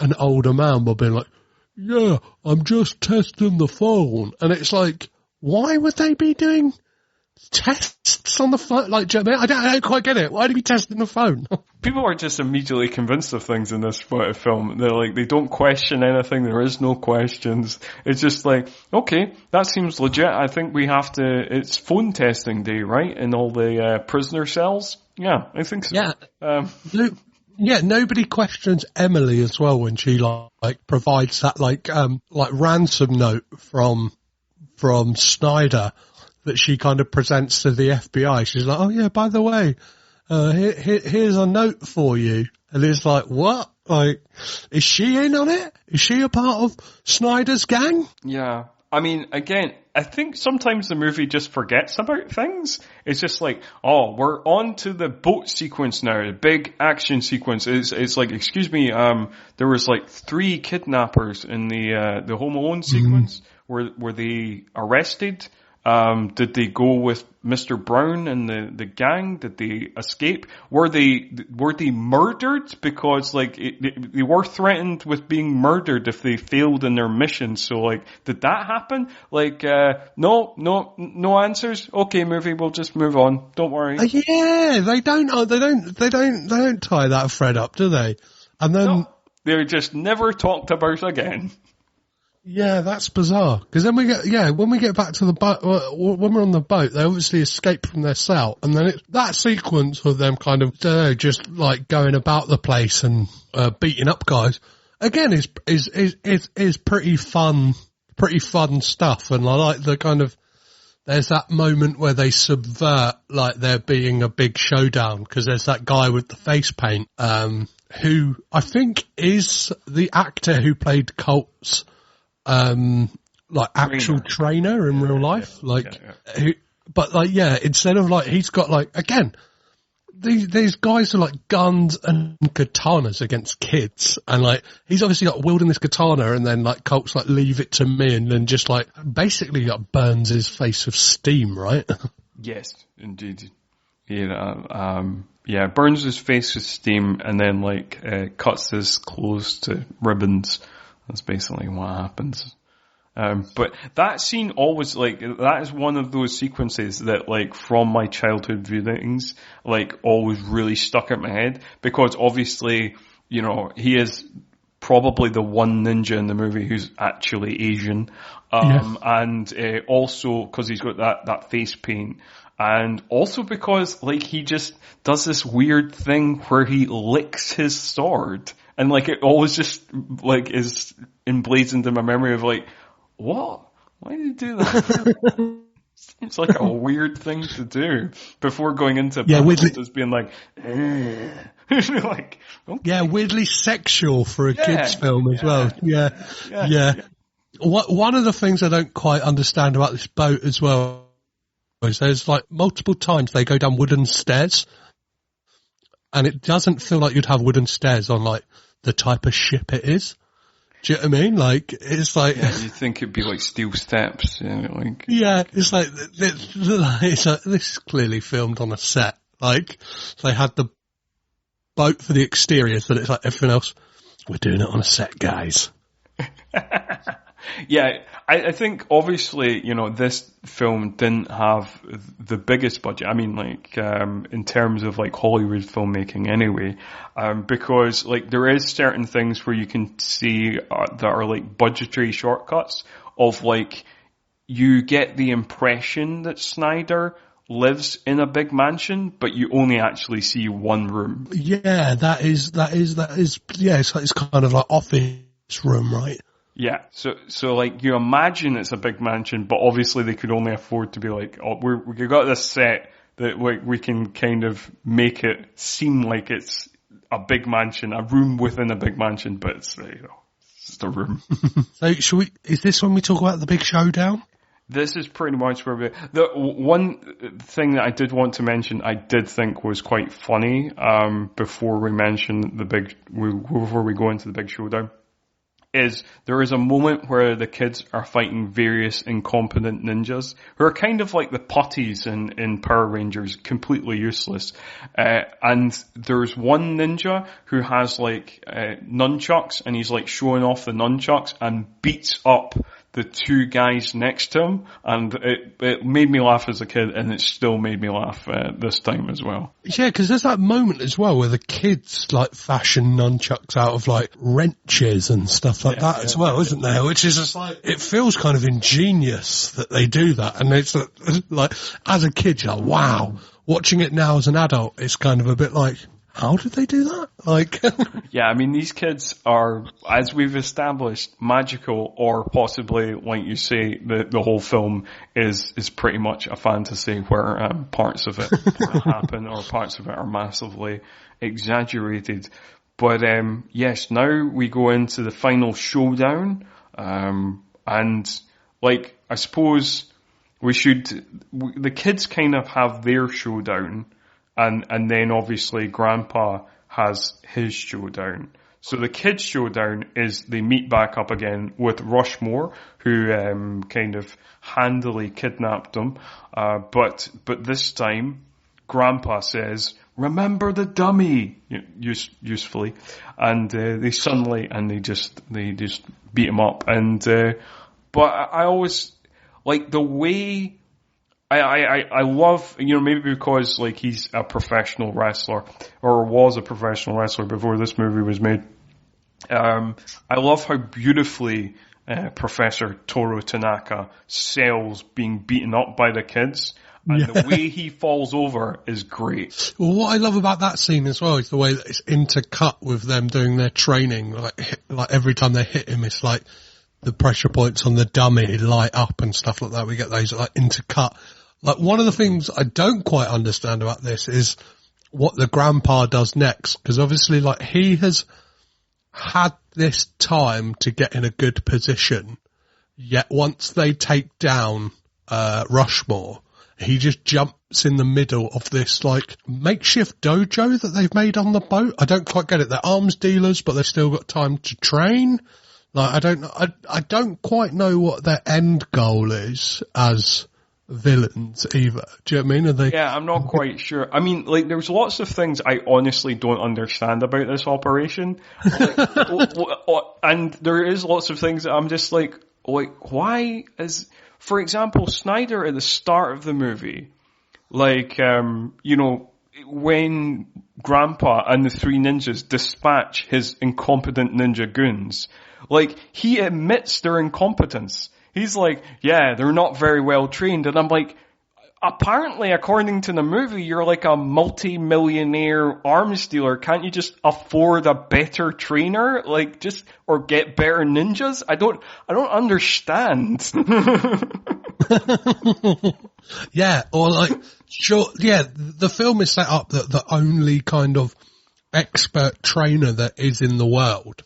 an older man, but being like, yeah, I'm just testing the phone. And it's like, why would they be doing tests on the phone? Like, do you know what I mean? I don't quite get it. Why do we test on the phone? People are just immediately convinced of things in this film. They're like, they don't question anything. There is no questions. It's just like, okay, that seems legit. I think we have to, it's phone testing day, right? In all the prisoner cells. Yeah, I think so. Yeah. Nobody questions Emily as well when she like provides that like ransom note from Snyder that she kind of presents to the FBI. She's like, "Oh yeah, by the way, here's a note for you." And it's like, what? Like, is she in on it? Is she a part of Snyder's gang? Yeah. I mean, again, I think sometimes the movie just forgets about things. It's just like, oh, we're on to the boat sequence now, the big action sequence. It's like, excuse me, there was like 3 kidnappers in the Home Alone sequence. Were they arrested? Did they go with Mr. Brown and the gang? Did they escape? Were they murdered? Because like they were threatened with being murdered if they failed in their mission. So like, did that happen? Like, no answers. Okay, movie, we'll just move on. Don't worry. Yeah, they don't tie that thread up, do they? And then they're just never talked about again. Yeah, that's bizarre. Because then when we get back to the boat, when we're on the boat, they obviously escape from their cell, and then that sequence of them kind of, just like going about the place and beating up guys, again is pretty fun stuff. And I like the kind of, there's that moment where they subvert like there being a big showdown, because there's that guy with the face paint, who I think is the actor who played Colt's like actual trainer in real life, instead of like, he's got like, again, these guys are like guns and katanas against kids, and like, he's obviously like wielding this katana, and then like Colt's like, leave it to me, and then just like basically like burns his face with steam, right? Yes, indeed. Burns his face with steam, and then like cuts his clothes to ribbons. That's basically what happens. But that scene always, like, that is one of those sequences that, like, from my childhood viewings, like, always really stuck in my head. Because obviously, he is probably the one ninja in the movie who's actually Asian. And also because he's got that face paint. And also because, like, he just does this weird thing where he licks his sword. And, like, it always just, like, is emblazoned in my memory of, like, what? Why did he do that? Seems like a weird thing to do before going into just being like, like, okay. Yeah, weirdly sexual for a kids film as well. Yeah. One of the things I don't quite understand about this boat as well is there's like multiple times they go down wooden stairs, and it doesn't feel like you'd have wooden stairs on like the type of ship it is. Do you know what I mean? Like, it's like... Yeah, you think it'd be like steel steps, like... Yeah, it's like this is clearly filmed on a set. Like, they had the boat for the exteriors, but it's like everything else, we're doing it on a set, guys. Yeah, I think obviously, this film didn't have the biggest budget. I mean, like, in terms of like Hollywood filmmaking anyway, because like there is certain things where you can see that are like budgetary shortcuts of like, you get the impression that Snyder lives in a big mansion, but you only actually see one room. Yeah, that is, yeah, it's kind of like office room, right? Yeah, so like you imagine it's a big mansion, but obviously they could only afford to be like, oh, we've got this set that we can kind of make it seem like it's a big mansion, a room within a big mansion, but it's just a room. So is this when we talk about the big showdown? This is pretty much where the one thing that I did want to mention, I did think was quite funny, before we mention before we go into the big showdown, is there is a moment where the kids are fighting various incompetent ninjas who are kind of like the putties in Power Rangers, completely useless. And there's one ninja who has like nunchucks, and he's like showing off the nunchucks and beats up the two guys next to him, and it made me laugh as a kid, and it still made me laugh this time as well. Yeah, because there's that moment as well where the kids like fashion nunchucks out of like wrenches and stuff like that as well, isn't there? Which is just like, it feels kind of ingenious that they do that, and it's like, as a kid you're like, wow. Watching it now as an adult, it's kind of a bit like, how did they do that? Like, yeah, I mean, these kids are, as we've established, magical, or possibly, like you say, the whole film is pretty much a fantasy where parts of it happen or parts of it are massively exaggerated. But yes, now we go into the final showdown, and like, I suppose the kids kind of have their showdown. And then obviously Grandpa has his showdown. So the kids' showdown is they meet back up again with Rushmore, who kind of handily kidnapped them. But this time, Grandpa says, "Remember the dummy," usefully, and they suddenly they just beat him up. And but I always like the way. I love, maybe because like he's a professional wrestler, or was a professional wrestler before this movie was made. I love how beautifully Professor Toru Tanaka sells being beaten up by the kids. And the way he falls over is great. Well, what I love about that scene as well is the way that it's intercut with them doing their training. Like every time they hit him, it's like the pressure points on the dummy light up and stuff like that. We get those like intercut. Like, one of the things I don't quite understand about this is what the grandpa does next. Because obviously, like, he has had this time to get in a good position. Yet once they take down Rushmore, he just jumps in the middle of this, like, makeshift dojo that they've made on the boat. I don't quite get it. They're arms dealers, but they've still got time to train. Like, I don't quite know what their end goal is as villains either. Do you know what I mean? Are they... Yeah, I'm not quite sure. I mean, like, there's lots of things I honestly don't understand about this operation. And there is lots of things that I'm just like, why is, for example, Snyder at the start of the movie, like, when Grandpa and the three ninjas dispatch his incompetent ninja goons, like, he admits their incompetence. He's like, yeah, they're not very well trained. And I'm like, apparently, according to the movie, you're like a multi-millionaire arms dealer. Can't you just afford a better trainer? Like, just, or get better ninjas? I don't understand. Yeah, or like, sure, yeah, the film is set up that the only kind of expert trainer that is in the world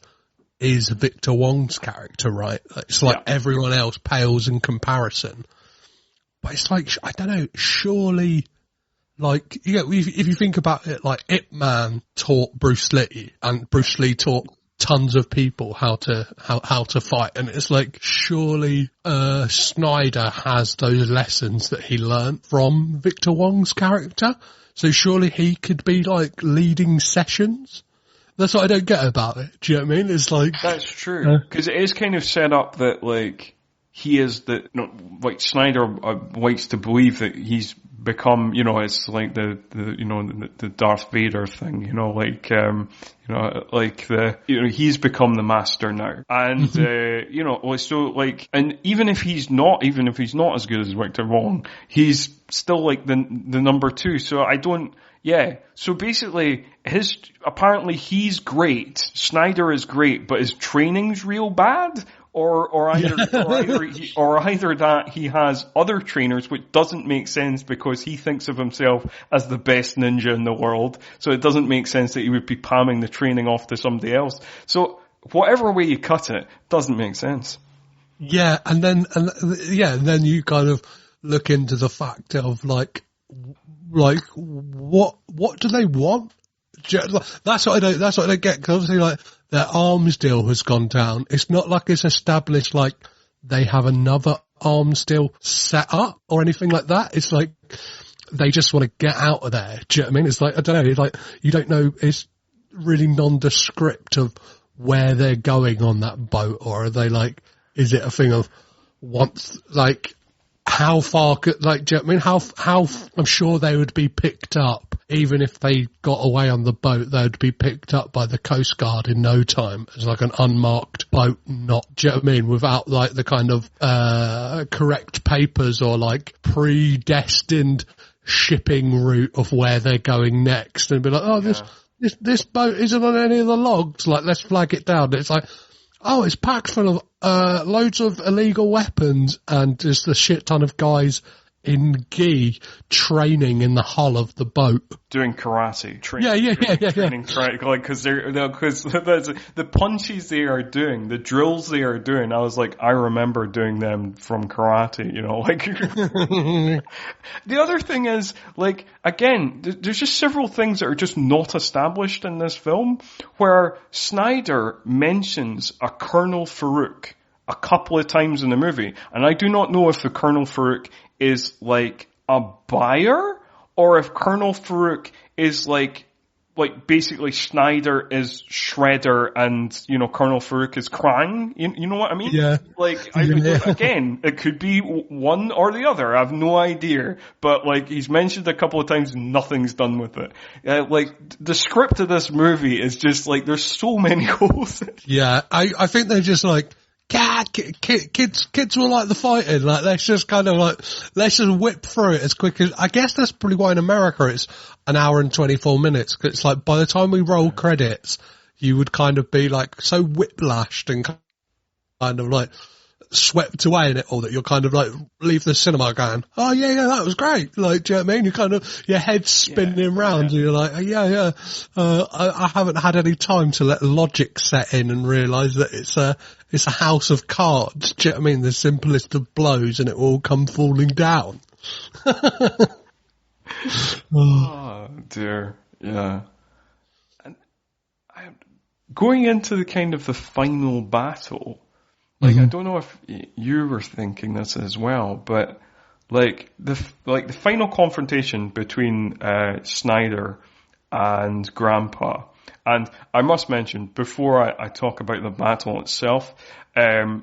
is Victor Wong's character, right? It's like everyone else pales in comparison. But it's like, I don't know, surely, like, you know, if you think about it, like, Ip Man taught Bruce Lee, and Bruce Lee taught tons of people how to fight, and it's like, surely, Snyder has those lessons that he learned from Victor Wong's character, so surely he could be, like, leading sessions? That's what I don't get about it. Do you know what I mean? It's like... That's true. Because it is kind of set up that, like, he is like Snyder likes to believe that he's become, you know, it's like the Darth Vader thing, you know, like, he's become the master now. And, you know, so like, and even if he's not as good as Victor Wong, he's still like the number two. So so basically apparently he's great. Snyder is great, but his training's real bad. Or either that he has other trainers, which doesn't make sense because he thinks of himself as the best ninja in the world. So it doesn't make sense that he would be palming the training off to somebody else. So whatever way you cut it, doesn't make sense. Yeah, and then you kind of look into the fact of like what do they want? That's what I don't get, because obviously, like, their arms deal has gone down. It's not like it's established, like, they have another arms deal set up or anything like that. It's like, they just want to get out of there. Do you know what I mean? It's like, I don't know, it's like, you don't know, it's really nondescript of where they're going on that boat, or are they like, is it a thing of once, like, how far could, like, do you know what I mean? How, I'm sure they would be picked up, even if they got away on the boat, they'd be picked up by the Coast Guard in no time as like an unmarked boat, not, do you know what I mean? Without like the kind of, correct papers or like predestined shipping route of where they're going next, and be like, oh, this boat isn't on any of the logs, like, let's flag it down. It's like, oh, it's packed full of loads of illegal weapons and just a shit ton of guys in gi training in the hull of the boat, doing karate. Training karate, like, because the punches they are doing, the drills they are doing. I was like, I remember doing them from karate. You know, like. The other thing is, like, again, there's just several things that are just not established in this film, where Snyder mentions a Colonel Farouk a couple of times in the movie, and I do not know if the Colonel Farouk is like a buyer, or if Colonel Farouk is like basically Snyder is Shredder and, you know, Colonel Farouk is Krang. You know what I mean? Yeah. Like, again, it could be one or the other. I have no idea. But, like, he's mentioned a couple of times, nothing's done with it. Like, the script of this movie is just, like, there's so many holes. Yeah, I think they're just like, kids will like the fighting. Like, let's just kind of like, let's just whip through it as quick as, I guess that's probably why in America it's an hour and 24 minutes. Cause it's like, by the time we roll credits, you would kind of be like so whiplashed and kind of like swept away in it all that you're kind of like leave the cinema going, oh yeah, that was great. Like, do you know what I mean? You kind of, your head's spinning round and you're like, I haven't had any time to let logic set in and realise that it's a house of cards. Do you know what I mean? The simplest of blows and it will all come falling down. Oh dear. Yeah. And going into the kind of the final battle, like, I don't know if you were thinking this as well, but like the final confrontation between Snyder and Grandpa, And I must mention, before I talk about the battle itself,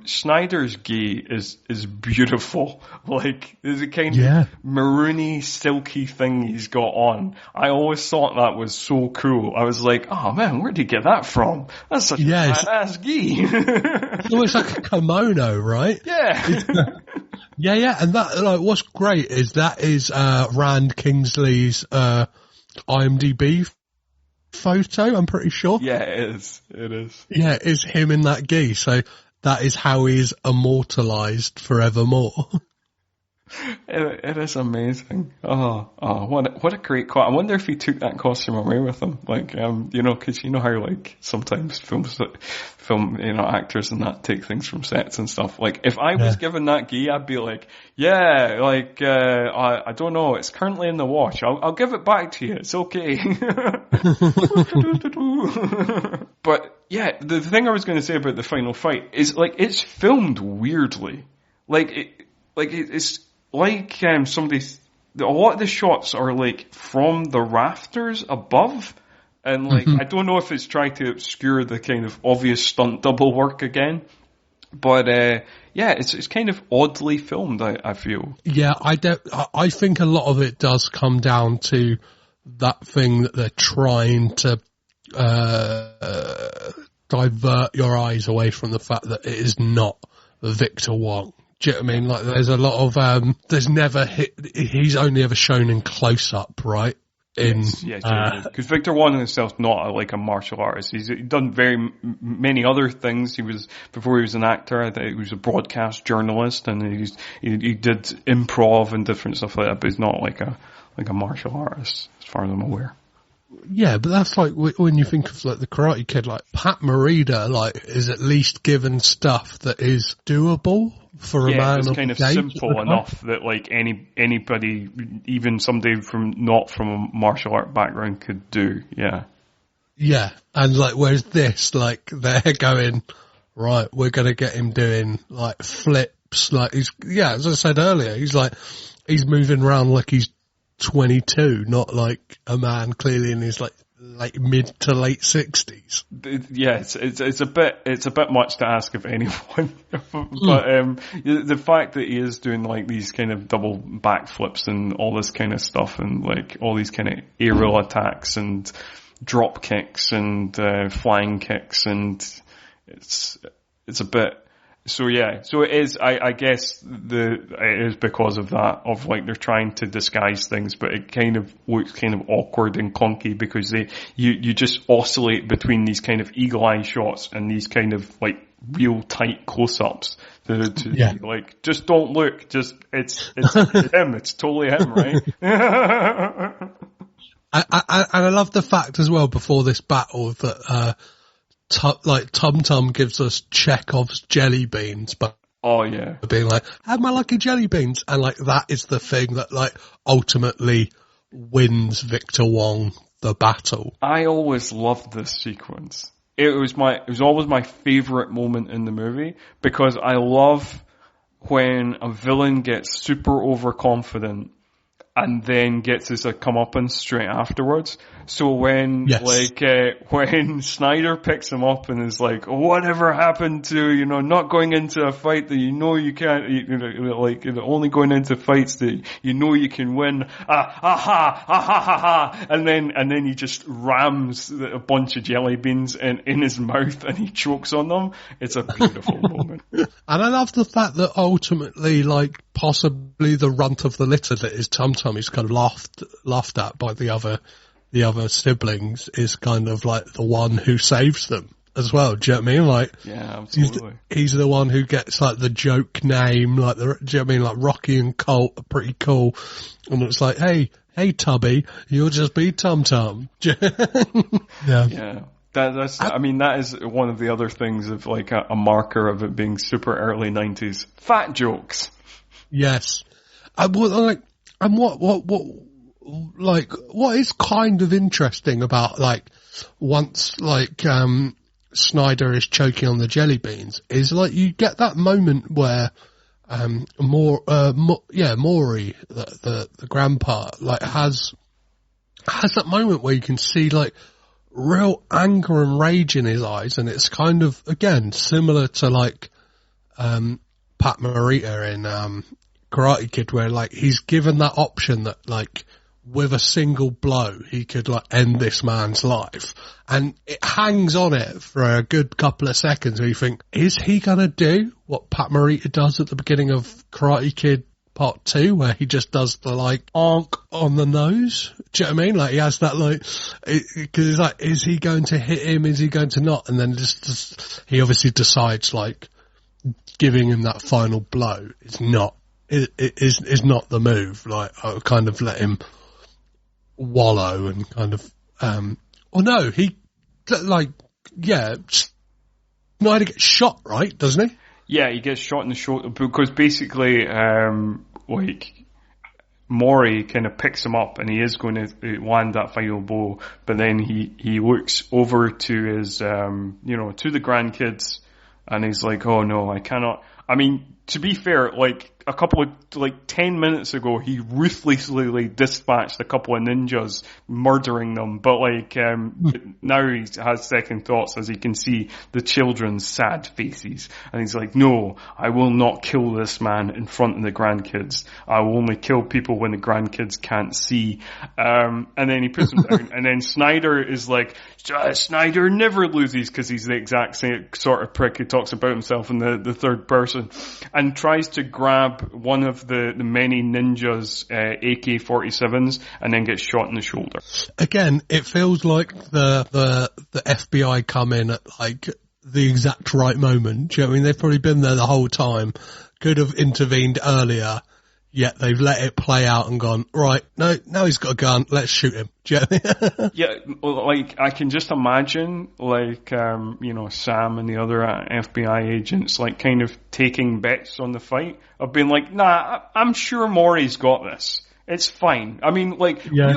Snyder's gi is beautiful. Like, there's a kind of maroony, silky thing he's got on. I always thought that was so cool. I was like, oh man, where'd he get that from? That's such a badass gi. It looks like a kimono, right? Yeah. Yeah, and that, like, what's great is that is Rand Kingsley's IMDb photo, I'm pretty sure. Yeah, it is. Yeah, it's him in that gi, so that is how he's immortalized forevermore. It is amazing. What a great quote. I wonder if he took that costume away with him. Like, cause you know how, like, sometimes film, actors and that take things from sets and stuff. Like, if I was given that gi, I'd be like, I don't know, it's currently in the wash. I'll give it back to you. It's okay. But yeah, the thing I was going to say about the final fight is, like, it's filmed weirdly. It's like a lot of the shots are like from the rafters above, and like I don't know if it's trying to obscure the kind of obvious stunt double work again, but it's kind of oddly filmed. I feel. Yeah, I think a lot of it does come down to that thing that they're trying to divert your eyes away from the fact that it is not Victor Wong. Do you know what I mean? Like, there's a lot of, he's only ever shown in close up, right? Yes, because Victor Wong himself's not like a martial artist. He's done many other things. Before he was an actor, I think he was a broadcast journalist, and he did improv and different stuff like that, but he's not like a martial artist, as far as I'm aware. Yeah, but that's like when you think of like the Karate Kid, like Pat Morita, like, is at least given stuff that is doable for a man. It's kind of simple enough that like anybody, even somebody not from a martial art background, could do. Yeah. Yeah, and like whereas this, like, they're going, right, we're gonna get him doing like flips, like as I said earlier, he's moving around like he's 22, not like a man clearly in his like mid to late 60s. Yeah, it's a bit much to ask of anyone, but the fact that he is doing like these kind of double backflips and all this kind of stuff, and like all these kind of aerial attacks and drop kicks and flying kicks, and it's a bit. So yeah, so it is. I guess it is because of that. Of like they're trying to disguise things, but it kind of looks kind of awkward and clunky because you just oscillate between these kind of eagle eye shots and these kind of like real tight close ups. Like, just don't look. Just it's him. It's totally him, right? I love the fact as well before this battle that. Like Tum Tum gives us Chekhov's jelly beans, but being like, have my lucky jelly beans, and like that is the thing that like ultimately wins Victor Wong the battle. I always loved this sequence. It was always my favorite moment in the movie, because I love when a villain gets super overconfident and then gets his comeuppance straight afterwards. So when when Snyder picks him up and is like, whatever happened to, not going into a fight that you can't, only going into fights that you can win, and then he just rams a bunch of jelly beans in his mouth and he chokes on them. It's a beautiful moment. And I love the fact that ultimately, like, possibly the runt of the litter that is Tum Tum is kind of laughed at by the other siblings, is kind of like the one who saves them as well. Do you know what I mean? Like, yeah, absolutely. He's the one who gets like the joke name, like do you know what I mean? Like Rocky and Colt are pretty cool, and it's like, hey Tubby, you'll just be Tum Tum. Yeah. That is one of the other things of like a marker of it being super early 90s. Fat jokes. Yes. What is kind of interesting about, like, once, like, Snyder is choking on the jelly beans is, like, you get that moment where, Maury, the grandpa, like, has that moment where you can see, like, real anger and rage in his eyes, and it's kind of, again, similar to like Pat Morita in Karate Kid, where like he's given that option that like with a single blow he could like end this man's life, and it hangs on it for a good couple of seconds where you think, is he gonna do what Pat Morita does at the beginning of Karate Kid Part 2, where he just does the like onk on the nose? Do you know what I mean? Like he has that like, because it's like, is he going to hit him? Is he going to not? And then just he obviously decides like giving him that final blow is not, is not the move. Like I'll kind of let him wallow and kind of, or no, he like, yeah, Snyder gets shot, right? Doesn't he? Yeah, he gets shot in the shoulder because basically, like, Mori kind of picks him up and he is going to land that final blow, but then he looks over to his, to the grandkids, and he's like, oh no, I cannot. I mean, to be fair, like, 10 minutes ago, he ruthlessly, like, dispatched a couple of ninjas, murdering them, but, like, now he has second thoughts as he can see the children's sad faces, and he's like, no, I will not kill this man in front of the grandkids. I will only kill people when the grandkids can't see. And then he puts him down, and then Snyder is like, Snyder never loses, because he's the exact same sort of prick who talks about himself in the third person, and tries to grab one of the many ninjas' AK-47s and then gets shot in the shoulder. Again, it feels like the FBI come in at like the exact right moment. Do you know what I mean? They've probably been there the whole time, could have intervened earlier, yet they've let it play out and gone, right, no, now he's got a gun, let's shoot him. Do you know what I mean? Yeah, like, I can just imagine, like, Sam and the other FBI agents, like, kind of taking bets on the fight, of being like, nah, I'm sure Maury's got this. It's fine. I mean, like, yeah.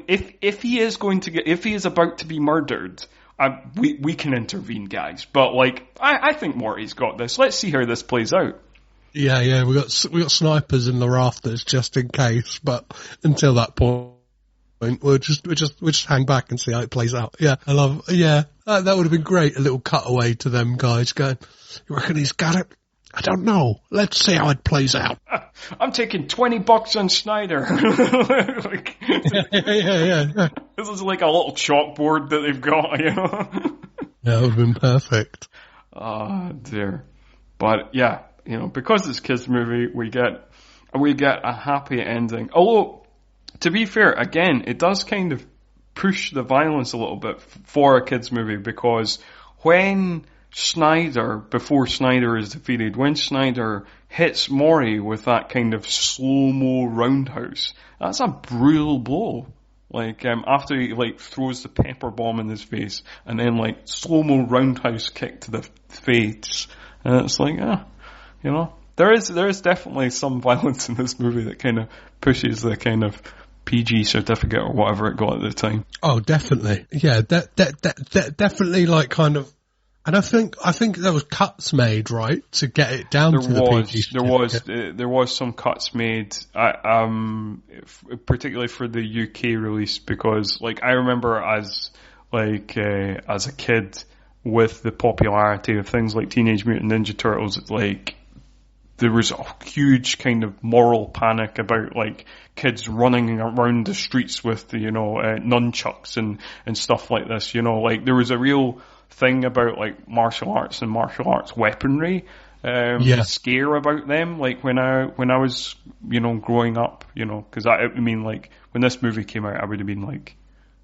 If he is about to be murdered, we can intervene, guys. But, like, I think Maury's got this. Let's see how this plays out. Yeah, we got snipers in the rafters just in case, but until that point, we'll just hang back and see how it plays out. Yeah, that would have been great. A little cutaway to them guys going, you reckon he's got it? I don't know. Let's see how it plays out. I'm taking $20 on Snyder. Like, yeah. This is like a little chalkboard that they've got, you know? Yeah, it would have been perfect. Oh dear. But yeah, because it's a kids movie, we get a happy ending. Although, to be fair, again, it does kind of push the violence a little bit for a kids movie, because when before Snyder is defeated, when Snyder hits Mori with that kind of slow-mo roundhouse, that's a brutal blow. Like, after he, like, throws the pepper bomb in his face, and then, like, slow-mo roundhouse kick to the face, and it's like, there is definitely some violence in this movie that kind of pushes the kind of PG certificate or whatever it got at the time. Oh, definitely. Yeah, definitely, like, kind of. And I think there was cuts made, right, to get it down to the PG certificate. There was some cuts made, particularly for the UK release, because, like, I remember as a kid, with the popularity of things like Teenage Mutant Ninja Turtles, like, there was a huge kind of moral panic about, like, kids running around the streets with, nunchucks and stuff like this, like, there was a real thing about, like, martial arts and martial arts weaponry, scare about them, like, when I was, growing up, because like, when this movie came out, I would have been, like,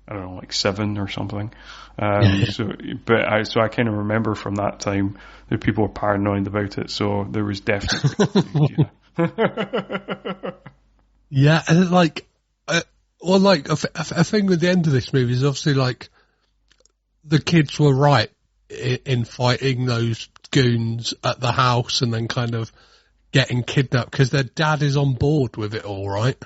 I don't know, like 7 or something. So I kind of remember from that time that people were paranoid about it. So there was definitely. Yeah, and like, a thing with the end of this movie is obviously, like, the kids were right in fighting those goons at the house and then kind of getting kidnapped because their dad is on board with it all, right?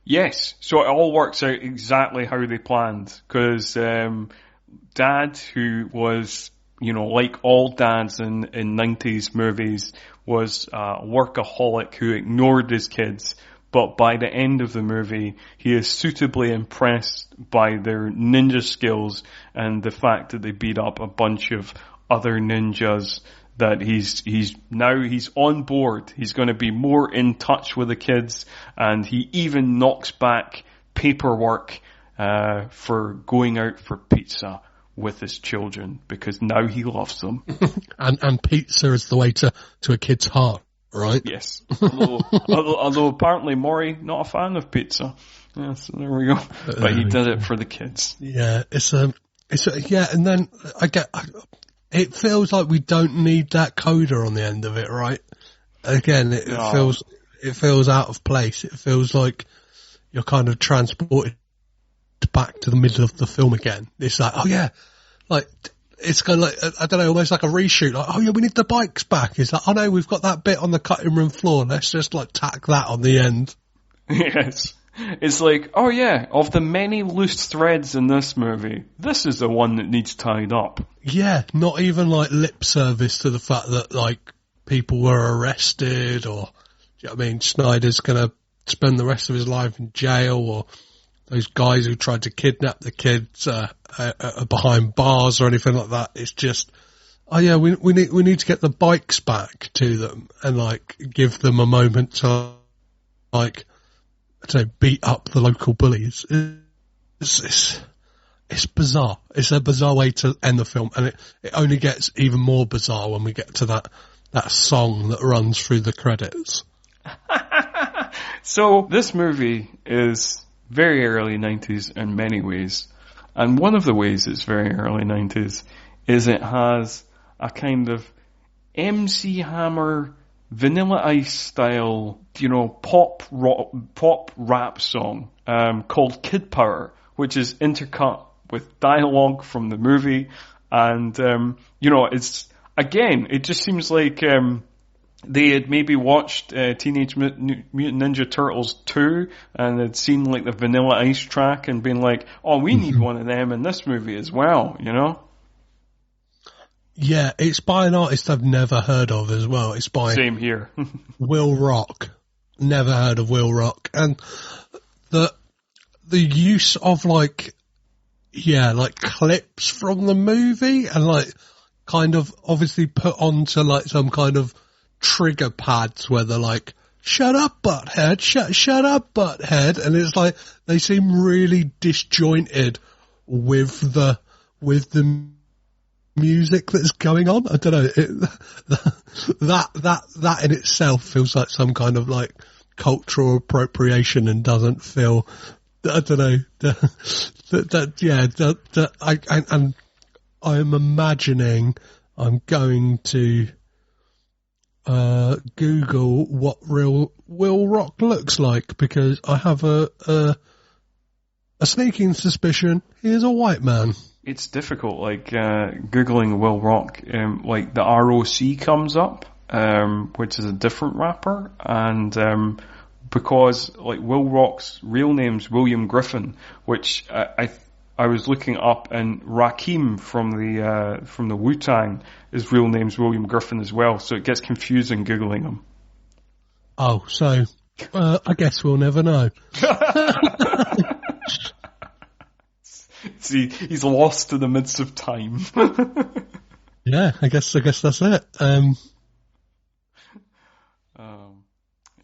Yes, so it all works out exactly how they planned, because Dad, who was, like all dads in 90s movies, was a workaholic who ignored his kids, but by the end of the movie, he is suitably impressed by their ninja skills and the fact that they beat up a bunch of other ninjas, that he's on board. He's going to be more in touch with the kids, and he even knocks back paperwork for going out for pizza with his children, because now he loves them. and pizza is the way to a kid's heart, right? Yes. Although apparently Maury not a fan of pizza. Yes, there we go. But he did it for the kids. Yeah, yeah, and then it feels like we don't need that coda on the end of it, right? Again, it feels out of place. It feels like you're kind of transported back to the middle of the film again. It's like, oh yeah, like it's kind of like, I don't know, almost like a reshoot. Like, oh yeah, we need the bikes back. It's like, oh no, we've got that bit on the cutting room floor. Let's just like tack that on the end. Yes. It's like, oh yeah, of the many loose threads in this movie, this is the one that needs tied up. Yeah, not even like lip service to the fact that like people were arrested, or, do you know what I mean, Snyder's gonna spend the rest of his life in jail, or those guys who tried to kidnap the kids are behind bars or anything like that. It's just, oh yeah, we need to get the bikes back to them and like give them a moment to like, I don't know, beat up the local bullies. It's bizarre. It's a bizarre way to end the film, and it only gets even more bizarre when we get to that song that runs through the credits. So this movie is very early 90s in many ways, and one of the ways it's very early 90s is it has a kind of MC Hammer, Vanilla Ice style, pop rap song called Kid Power, which is intercut with dialogue from the movie, and it just seems like they had maybe watched Teenage Mutant Ninja Turtles 2 and had seen like the Vanilla Ice track and been like, oh, we need one of them in this movie as well, Yeah, it's by an artist I've never heard of as well. It's by Same here. Will Rock. Never heard of Will Rock. And the use of like clips from the movie and like kind of obviously put onto like some kind of trigger pads where they're like, shut up, butthead, shut up, butthead. And it's like, they seem really disjointed with the music that's going on. I don't know. That in itself feels like some kind of like cultural appropriation and doesn't feel, I don't know. I'm imagining I'm going to Google what real Will Rock looks like, because I have a sneaking suspicion he is a white man. It's difficult, like Googling Will Rock, like the ROC comes up, which is a different rapper, and because like Will Rock's real name's William Griffin, which I was looking up, and Rakim from the Wu-Tang, his real name's William Griffin as well, so it gets confusing Googling him. Oh, so I guess we'll never know. See, he's lost in the midst of time. Yeah, I guess that's it.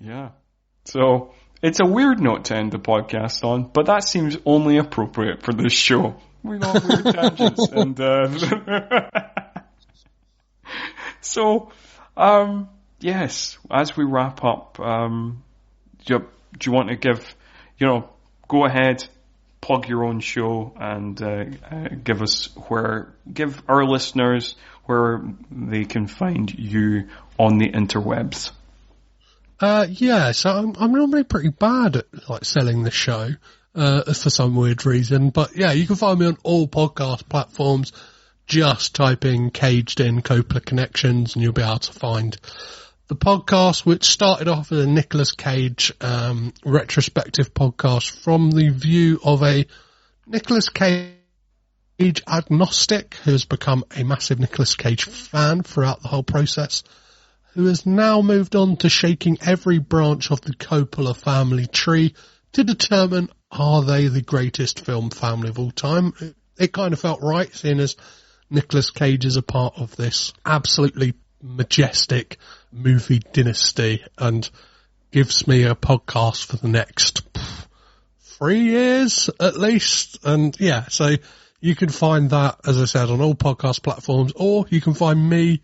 Yeah. So it's a weird note to end the podcast on, but that seems only appropriate for this show. We got weird tangents, and so yes. As we wrap up, do you want to give? Go ahead. Plug your own show and give our listeners where they can find you on the interwebs. So I'm normally pretty bad at like selling the show for some weird reason, but yeah, you can find me on all podcast platforms. Just type in Caged In Coppola Connections and you'll be able to find the podcast, which started off as a Nicolas Cage retrospective podcast from the view of a Nicolas Cage agnostic who has become a massive Nicolas Cage fan throughout the whole process. who has now moved on to shaking every branch of the Coppola family tree to determine, are they the greatest film family of all time? It kind of felt right, seeing as Nicolas Cage is a part of this absolutely majestic movie dynasty and gives me a podcast for the next 3 years at least. And yeah, so you can find that, as I said, on all podcast platforms, or you can find me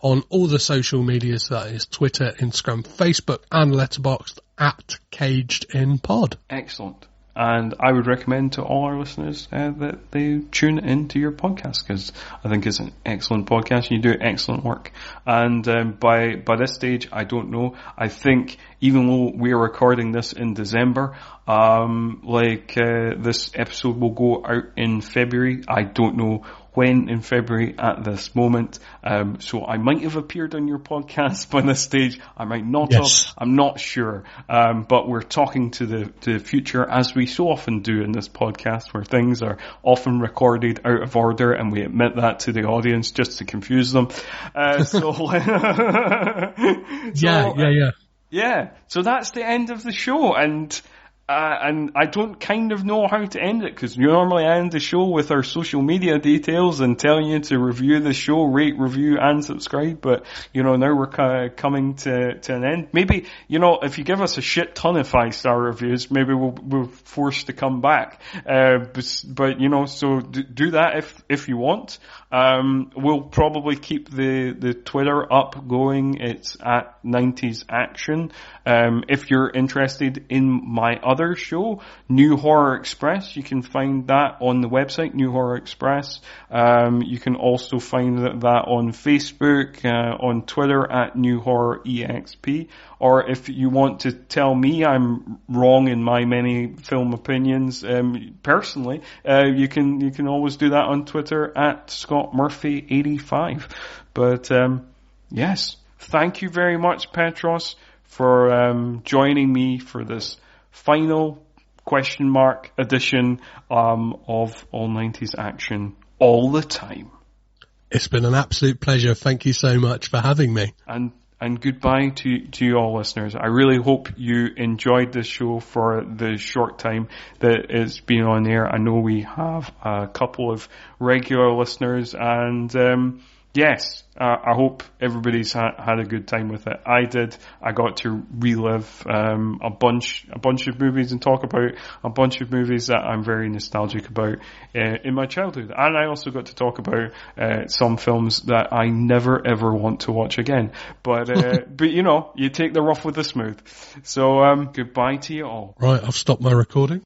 on all the social medias, that is Twitter, Instagram, Facebook and Letterboxd at CagedInPod. Excellent. And I would recommend to all our listeners that they tune into your podcast, because I think it's an excellent podcast. You do excellent work. And by this stage, I don't know. I think even though we're recording this in December, this episode will go out in February. I don't know when in February at this moment. So I might have appeared on your podcast by this stage. I might not have. I'm not sure. But we're talking to the future, as we so often do in this podcast, where things are often recorded out of order, and we admit that to the audience just to confuse them. Yeah. So that's the end of the show. And I don't kind of know how to end it, because we normally end the show with our social media details and telling you to review the show, rate, review, and subscribe. But, now we're coming to an end. Maybe, if you give us a shit ton of 5-star reviews, maybe we're forced to come back. But so do that if you want. We'll probably keep the Twitter up going. It's at 90s Action. If you're interested in my other show, New Horror Express, you can find that on the website, New Horror Express. You can also find that on Facebook, on Twitter at New Horror EXP. Or if you want to tell me I'm wrong in my many film opinions, personally, you can always do that on Twitter at ScottMurphy85. But, yes, thank you very much, Petros, for joining me for this final edition of All 90s Action all the time. It's been an absolute pleasure. Thank you so much for having me. And goodbye to you all, listeners. I really hope you enjoyed this show for the short time that it's been on air. I know we have a couple of regular listeners, and yes, I hope everybody's had a good time with it. I did. I got to relive a bunch of movies and talk about a bunch of movies that I'm very nostalgic about in my childhood. And I also got to talk about some films that I never ever want to watch again. But you take the rough with the smooth. So goodbye to you all. Right, I've stopped my recording.